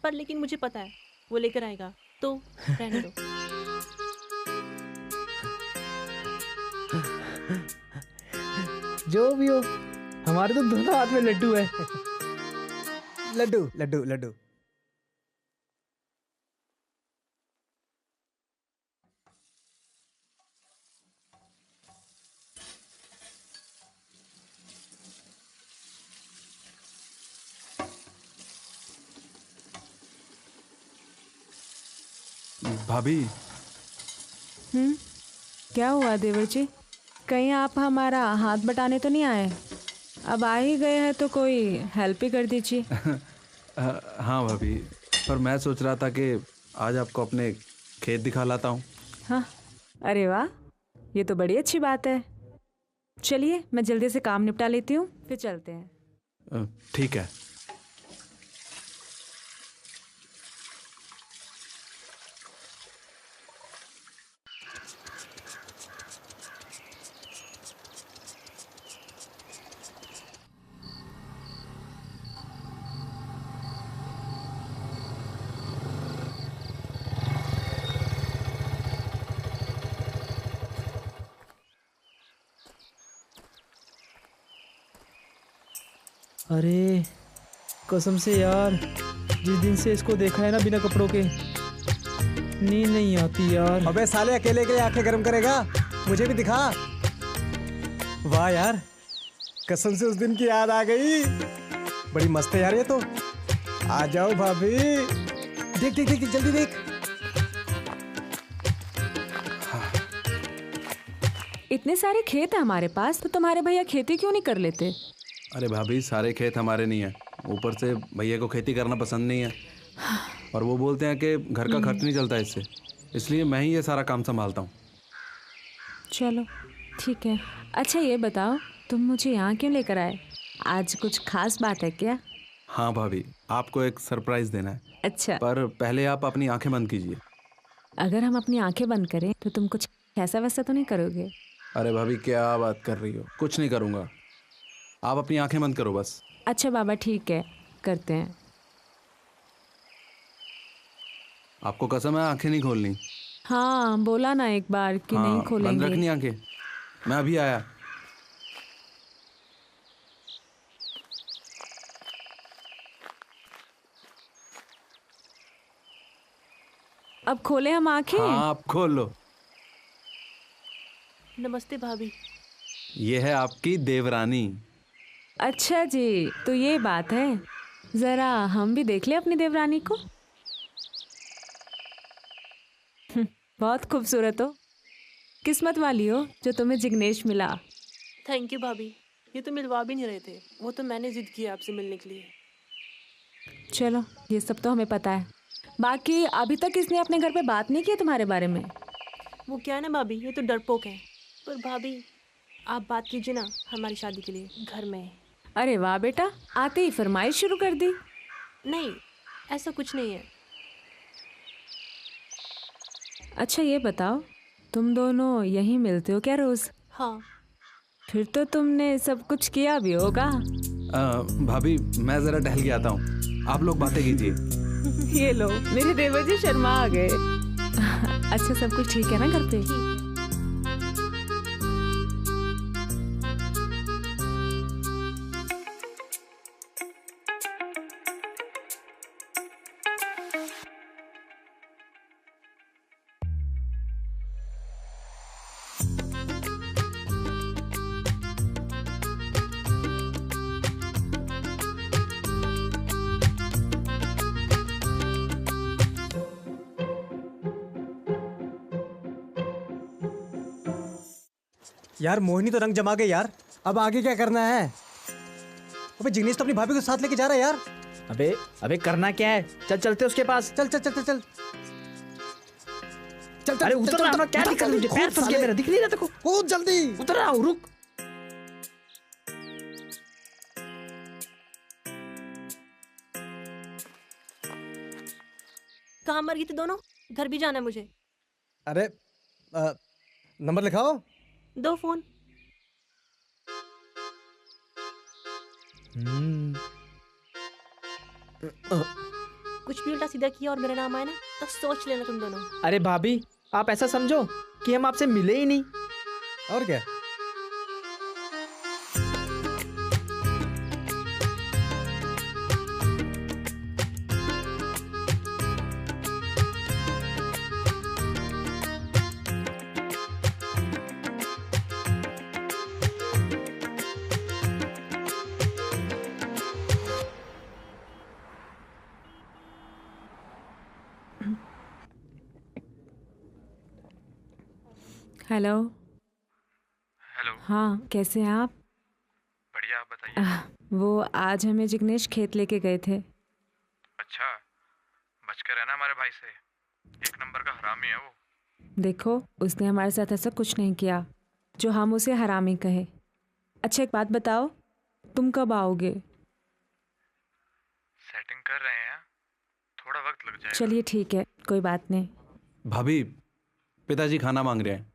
पर लेकिन मुझे पता है वो लेकर आएगा, तो रहने दो। जो भी हो, हमारे तो दोनों हाथ में लड्डू है। लड्डू लड्डू लड्डू। भाभी। क्या हुआ देवर जी? कहीं आप हमारा हाथ बटाने तो नहीं आए? अब आ ही गए हैं तो कोई हेल्प ही कर दीजिए। हाँ भाभी, पर मैं सोच रहा था कि आज आपको अपने खेत दिखा लाता हूँ। हाँ, अरे वाह, ये तो बड़ी अच्छी बात है। चलिए मैं जल्दी से काम निपटा लेती हूँ, फिर चलते हैं। ठीक है। अरे कसम से यार, जिस दिन से इसको देखा है ना बिना कपड़ों के, नींद नहीं आती यार। अबे साले अकेले के लिए आंखें गर्म करेगा, मुझे भी दिखा। वाह यार, कसम से उस दिन की याद आ गई। बड़ी मस्त है यार ये तो। आ जाओ भाभी, देख देख देख जल्दी देख। इतने सारे खेत है हमारे पास, तो तुम्हारे भैया खेती क्यों नहीं कर लेते? अरे भाभी, सारे खेत हमारे नहीं है, ऊपर से भैया को खेती करना पसंद नहीं है, और वो बोलते हैं कि घर का खर्च नहीं चलता इससे, इसलिए मैं ही ये सारा काम संभालता हूँ। चलो ठीक है। अच्छा ये बताओ, तुम मुझे यहाँ क्यों लेकर आए? आज कुछ खास बात है क्या? हाँ भाभी, आपको एक सरप्राइज देना है। अच्छा, पर पहले आप अपनी आंखें बंद कीजिए। अगर हम अपनी आंखें बंद करें तो तुम कुछ ऐसा वैसा तो नहीं करोगे? अरे भाभी, क्या बात कर रही हो, कुछ नहीं करूँगा, आप अपनी आंखें बंद करो बस। अच्छा बाबा ठीक है, करते हैं। आपको कसम है आंखें नहीं खोलनी? हाँ बोला ना एक बार कि हाँ, नहीं खोलेंगे। बंद रखनी आंखें, मैं अभी आया। अब खोले हम आंखें? हाँ, आप खोल लो। नमस्ते भाभी। ये है आपकी देवरानी। अच्छा जी, तो ये बात है, जरा हम भी देख ले अपनी देवरानी को। बहुत खूबसूरत हो, किस्मत वाली हो जो तुम्हें जिग्नेश मिला। थैंक यू भाभी, ये तो मिलवा भी नहीं रहे थे, वो तो मैंने जिद की आपसे मिलने के लिए। चलो ये सब तो हमें पता है, बाकी अभी तक इसने अपने घर पे बात नहीं की तुम्हारे बारे में? वो क्या है ना भाभी, ये तो डरपोक है। पर भाभी आप बात कीजिए ना हमारी शादी के लिए घर में। अरे वाह बेटा, आते ही फरमाइश शुरू कर दी। नहीं, ऐसा कुछ नहीं है। अच्छा ये बताओ, तुम दोनों यहीं मिलते हो क्या रोज? हाँ। फिर तो तुमने सब कुछ किया भी होगा। भाभी, मैं जरा टहल के आता हूँ, आप लोग बातें कीजिए। ये लो, मेरे देवर जी शर्मा आ गए। अच्छा सब कुछ ठीक है ना घर पे? यार मोहिनी तो रंग जमा गई यार, अब आगे क्या करना है? अबे जिग्नेश तो अपनी भाभी को साथ लेके जा रहा है यार। अबे अबे करना क्या है, चल चलते उसके पास। चल चल चल चल चल चल। अरे उतर ना, क्या दिक्कत है मुझे, पैर फंस गया मेरा, दिख नहीं रहा देखो। कूद जल्दी। उतर रहा हूँ, रुक। कहाँ मर गई थी दोनों? घर भी जाना है मुझे। अरे नंबर लिखाओ। दो फोन। कुछ भी उल्टा सीधा किया और मेरा नाम आया ना तो सोच लेना तुम दोनों। अरे भाभी, आप ऐसा समझो कि हम आपसे मिले ही नहीं। और क्या? हेलो। हेलो। हाँ कैसे हैं आप? बढ़िया, आप बताइए। वो आज हमें जिग्नेश खेत लेके गए थे। अच्छा, बच के रहना हमारे भाई से, एक नंबर का हरामी है वो। देखो उसने हमारे साथ ऐसा कुछ नहीं किया जो हम उसे हरामी कहे। अच्छा एक बात बताओ, तुम कब आओगे? सेटिंग कर रहे हैं, थोड़ा वक्त लग जाएगा। चलिए ठीक है, कोई बात नहीं। भाभी, पिताजी खाना मांग रहे हैं।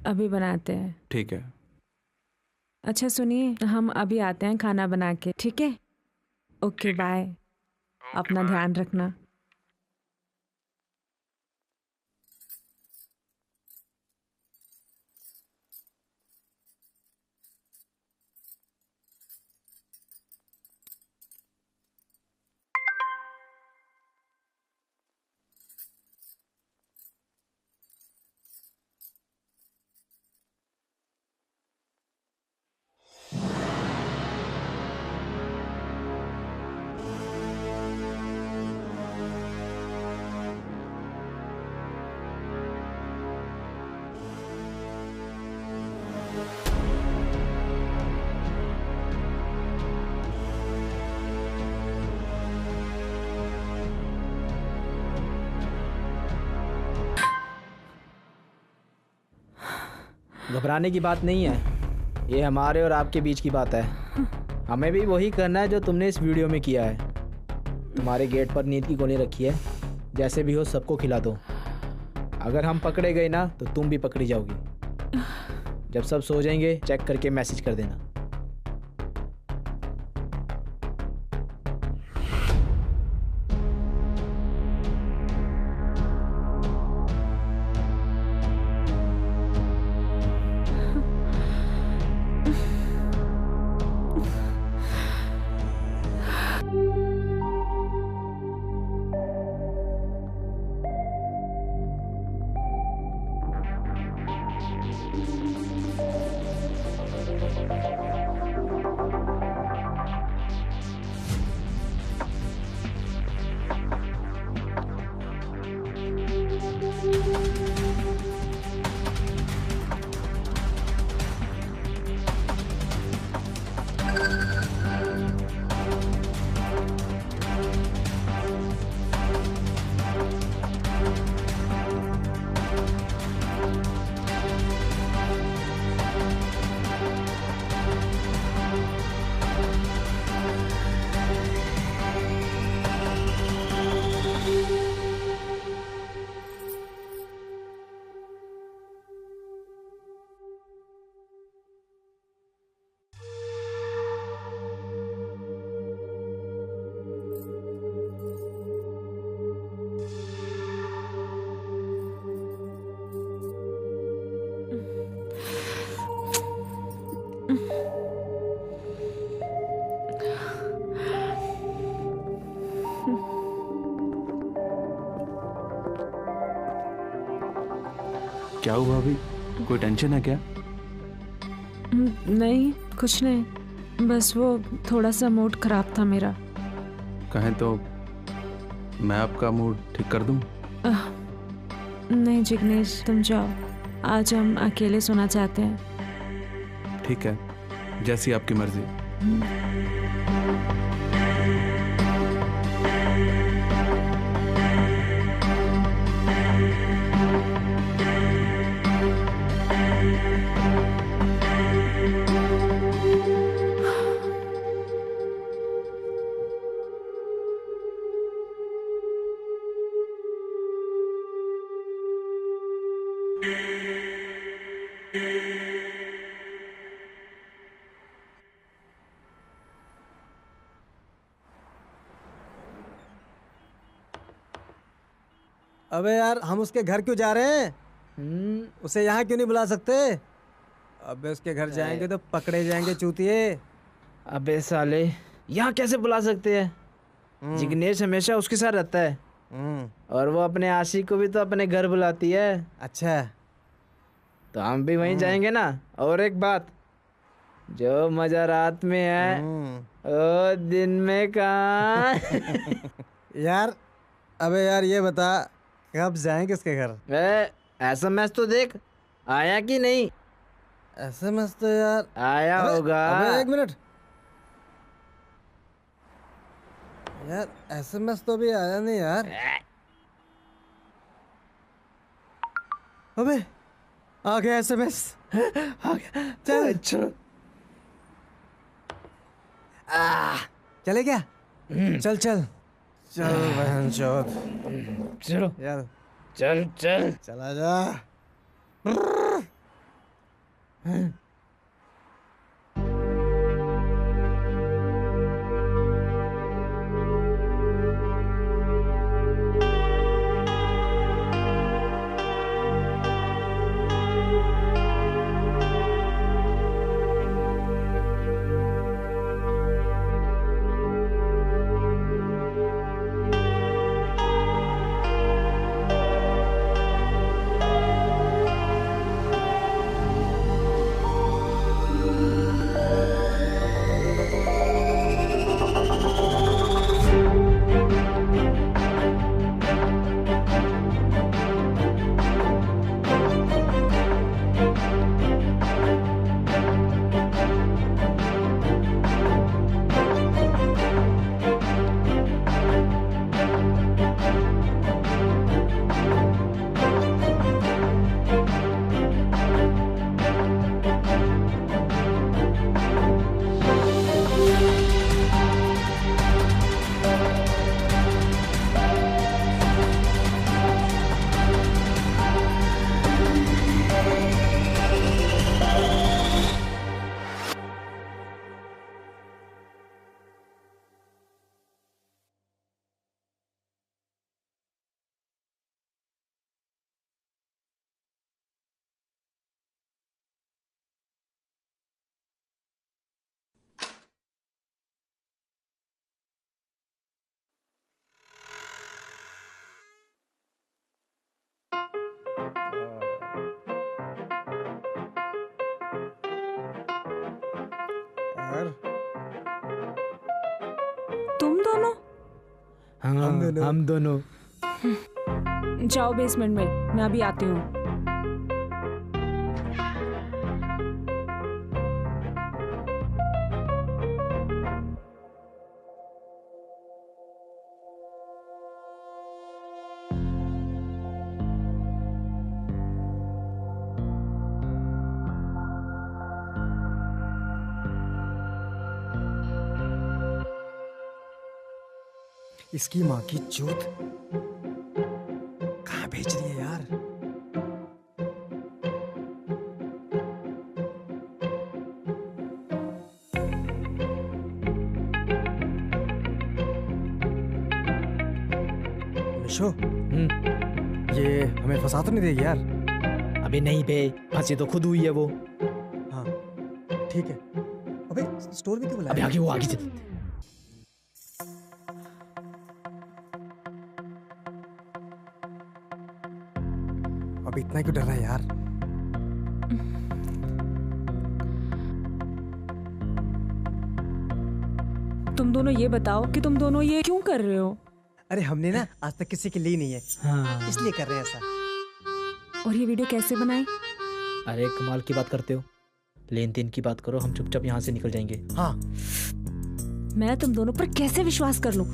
अभी बनाते हैं। ठीक है। अच्छा सुनिए, हम अभी आते हैं खाना बना के, ठीक है? ओके बाय, अपना ध्यान रखना। घबराने की बात नहीं है, ये हमारे और आपके बीच की बात है। हमें भी वही करना है जो तुमने इस वीडियो में किया है। तुम्हारे गेट पर नींद की गोली रखी है, जैसे भी हो सबको खिला दो। अगर हम पकड़े गए ना तो तुम भी पकड़ी जाओगी। जब सब सो जाएंगे चेक करके मैसेज कर देना। क्या हुआ अभी? कोई टेंशन है क्या? नहीं, कुछ नहीं, बस वो थोड़ा सा मूड खराब था मेरा। कहें तो मैं आपका मूड ठीक कर दूं? नहीं जिग्नेश, तुम जाओ, आज हम अकेले सोना चाहते हैं। ठीक है, जैसी आपकी मर्जी। अबे यार, हम उसके घर क्यों जा रहे हैं? उसे यहाँ क्यों नहीं बुला सकते? अबे उसके घर जाएंगे तो पकड़े जाएंगे चूतिए। अबे साले, यहाँ कैसे बुला सकते हैं? जिग्नेश हमेशा उसके साथ रहता है और वो अपने आशिक को भी तो अपने घर बुलाती है। अच्छा, तो हम भी वहीं जाएंगे ना। और एक बात, जो मजा रात में है वो दिन में कहाँ? यार, अबे यार ये बता, कब जाएंगे उसके घर? एसएमएस तो देख, आया कि नहीं? एसएमएस तो यार आया होगा। अबे एक मिनट यार, एसएमएस तो भी आया नहीं यार। अबे आ गया एसएमएस, आ गया। चल चलो, चले क्या? चल चल चल बहन चौथ, चलो यार, चल चल चला जा। यार। तुम दोनों? हाँ, हम दोनों। जाओ बेसमेंट में, मैं अभी आती हूँ। इसकी माँ की चूत कहाँ भेज रही है यार? मिशो, ये हमें फंसा तो नहीं देगी यार? अबे नहीं बे, फंसी तो खुद हुई है वो। हाँ ठीक है। अबे स्टोर भी क्यों बुलाया? अबे आगे वो आगे चल। अब इतना क्यों डर रहा है यार? तुम दोनों ये बताओ कि तुम दोनों ये क्यों कर रहे हो? अरे हमने ना आज तक किसी की ली नहीं है। हाँ। इसलिए कर रहे हैं ऐसा। और ये वीडियो कैसे बनाई? अरे कमाल की बात करते हो, लेन देन की बात करो, हम चुपचाप यहाँ से निकल जाएंगे। हाँ। मैं तुम दोनों पर कैसे विश्वास कर लूं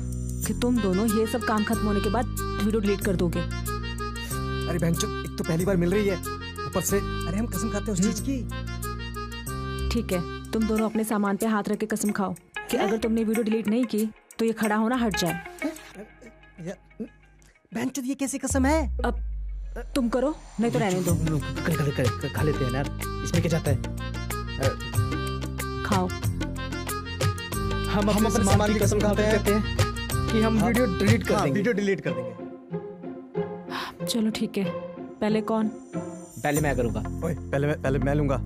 कि तुम दोनों ये सब काम खत्म होने के बाद वीडियो डिलीट कर दोगे? अरे बहनचोद, एक तो पहली बार मिल रही है, ऊपर से अरे हम कसम खाते हैं उस चीज की। ठीक है, तुम दोनों अपने सामान पे हाथ रख के कसम खाओ कि अगर तुमने वीडियो डिलीट नहीं की तो ये खड़ा होना हट जाए। बहनचोद, ये कैसी कसम है? अब तुम करो, नहीं तो रहने दो। खा लेते हैं यार, इसमें क्या जाता है? खाओ। हम अपने सामान की कसम खाते हैं कि हम वीडियो डिलीट कर देंगे। वीडियो डिलीट कर देंगे। चलो ठीक है, पहले कौन? पहले मैं करूंगा। ओए, पहले मैं लूंगा।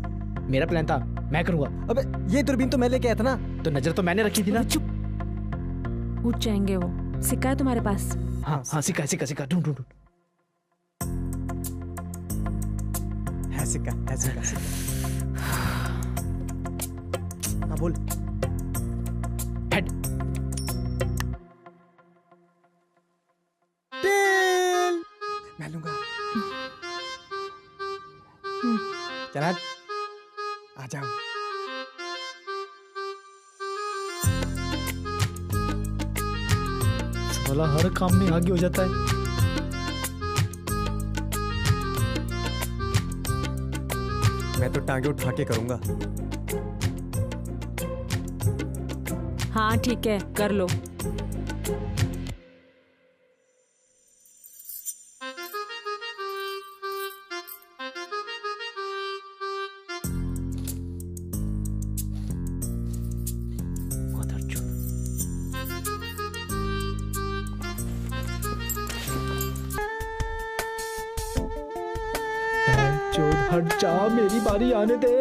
मेरा प्लान था, मैं करूंगा। अबे ये दूरबीन तो मैं लेके आया था ना। तो नजर तो मैंने रखी थी ना। चुप, उठ जाएंगे वो। सिक्का है तुम्हारे पास? हाँ हाँ, सिक्का ढूंढ। है सिक्का। हाँ बोल। हेड। मैं लूंगा। चला, आ जाओ। साला हर काम में आगे हो जाता है। मैं तो टांगे उठा के करूंगा। हाँ ठीक है, कर लो। चोद हट जा, मेरी बारी आने दे।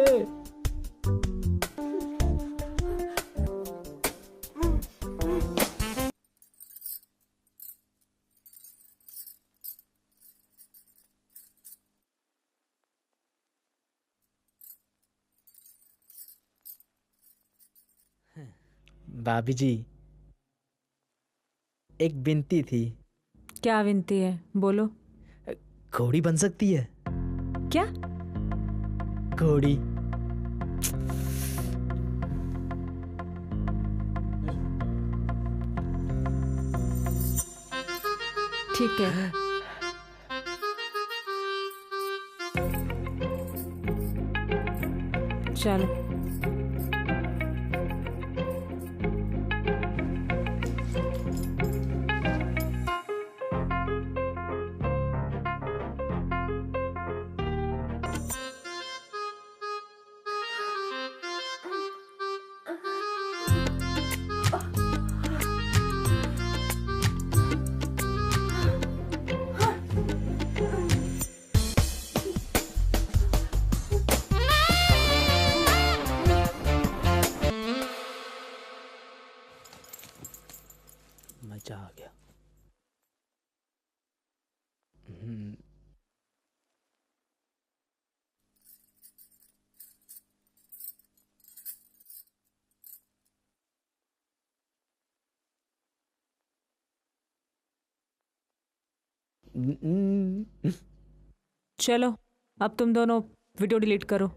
भाभी जी, एक विनती थी। क्या विनती है, बोलो। घोड़ी बन सकती है क्या? घोड़ी। ठीक है। चलो। चलो अब तुम दोनों वीडियो डिलीट करो।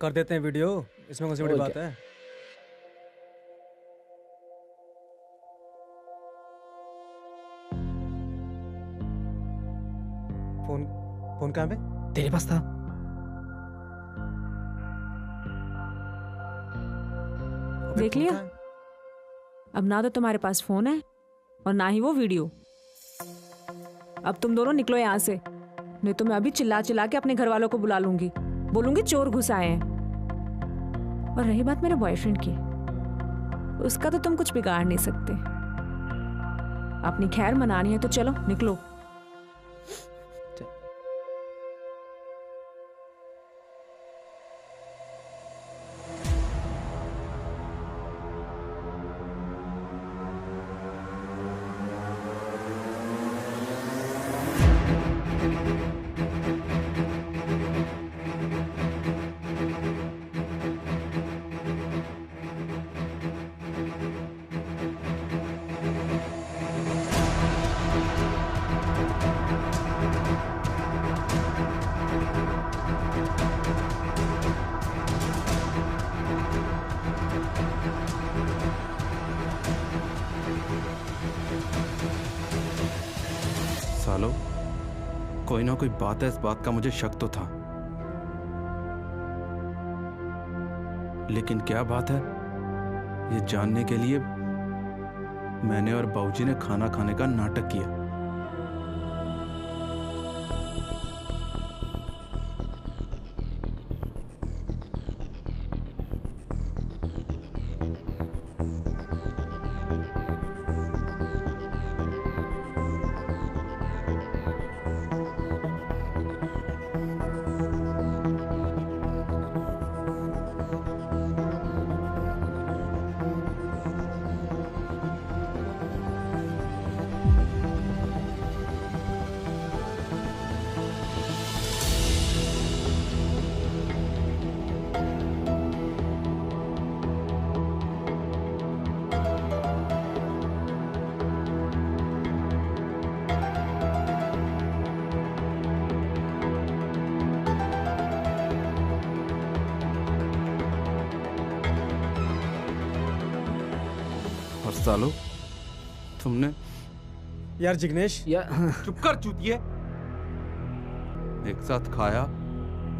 कर देते हैं वीडियो, इसमें कौन सी बड़ी बात है। फोन कहाँ पे? तेरे पास था। देख लिया? अब ना तो तुम्हारे पास फोन है और ना ही वो वीडियो। अब तुम दोनों निकलो यहाँ से, नहीं तो मैं अभी चिल्ला चिल्ला के अपने घर वालों को बुला लूंगी, बोलूंगी चोर घुस आए हैं। और रही बात मेरे बॉयफ्रेंड की, उसका तो तुम कुछ बिगाड़ नहीं सकते। अपनी खैर मनानी है तो चलो निकलो। सालो, कोई ना कोई बात है, इस बात का मुझे शक तो था, लेकिन क्या बात है ये जानने के लिए मैंने और बाबूजी ने खाना खाने का नाटक किया। और सालो, तुमने यार जिग्नेश, चुप कर चूतिए। एक साथ खाया,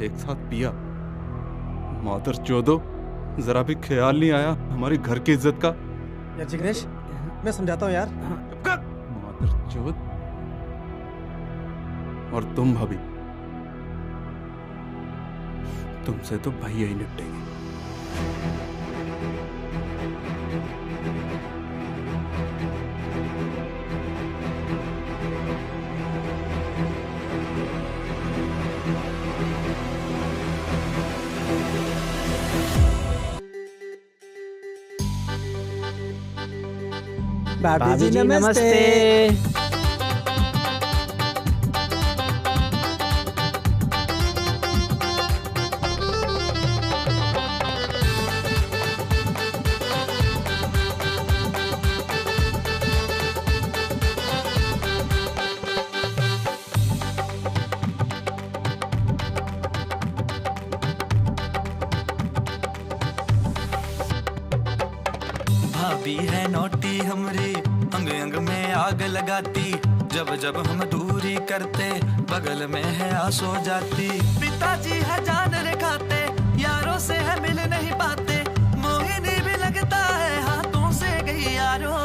एक साथ पिया, मादर चोदो, जरा भी ख्याल नहीं आया हमारी घर की इज्जत का। यार जिग्नेश, मैं समझाता हूँ यार। चुप कर मादर चोद। और तुम भाभी, तुमसे तो भैया ही निपटेंगे। भाभी जी नमस्ते। भाभी है नोटी हमरी, अंग अंग में आग लगाती, जब जब हम दूरी करते बगल में है आंसू जाती। पिताजी है जान रेखाते, यारों से है मिल नहीं पाते, मोहिनी भी लगता है हाथों से गई यारो।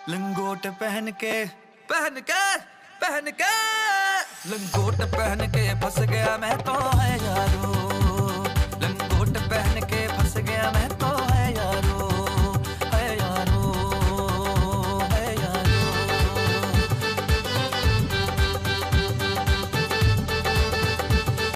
लंगोट पहन के लंगोट पहन के फंस गया मैं तो है यारो। लंगोट पहन के फंस गया मैं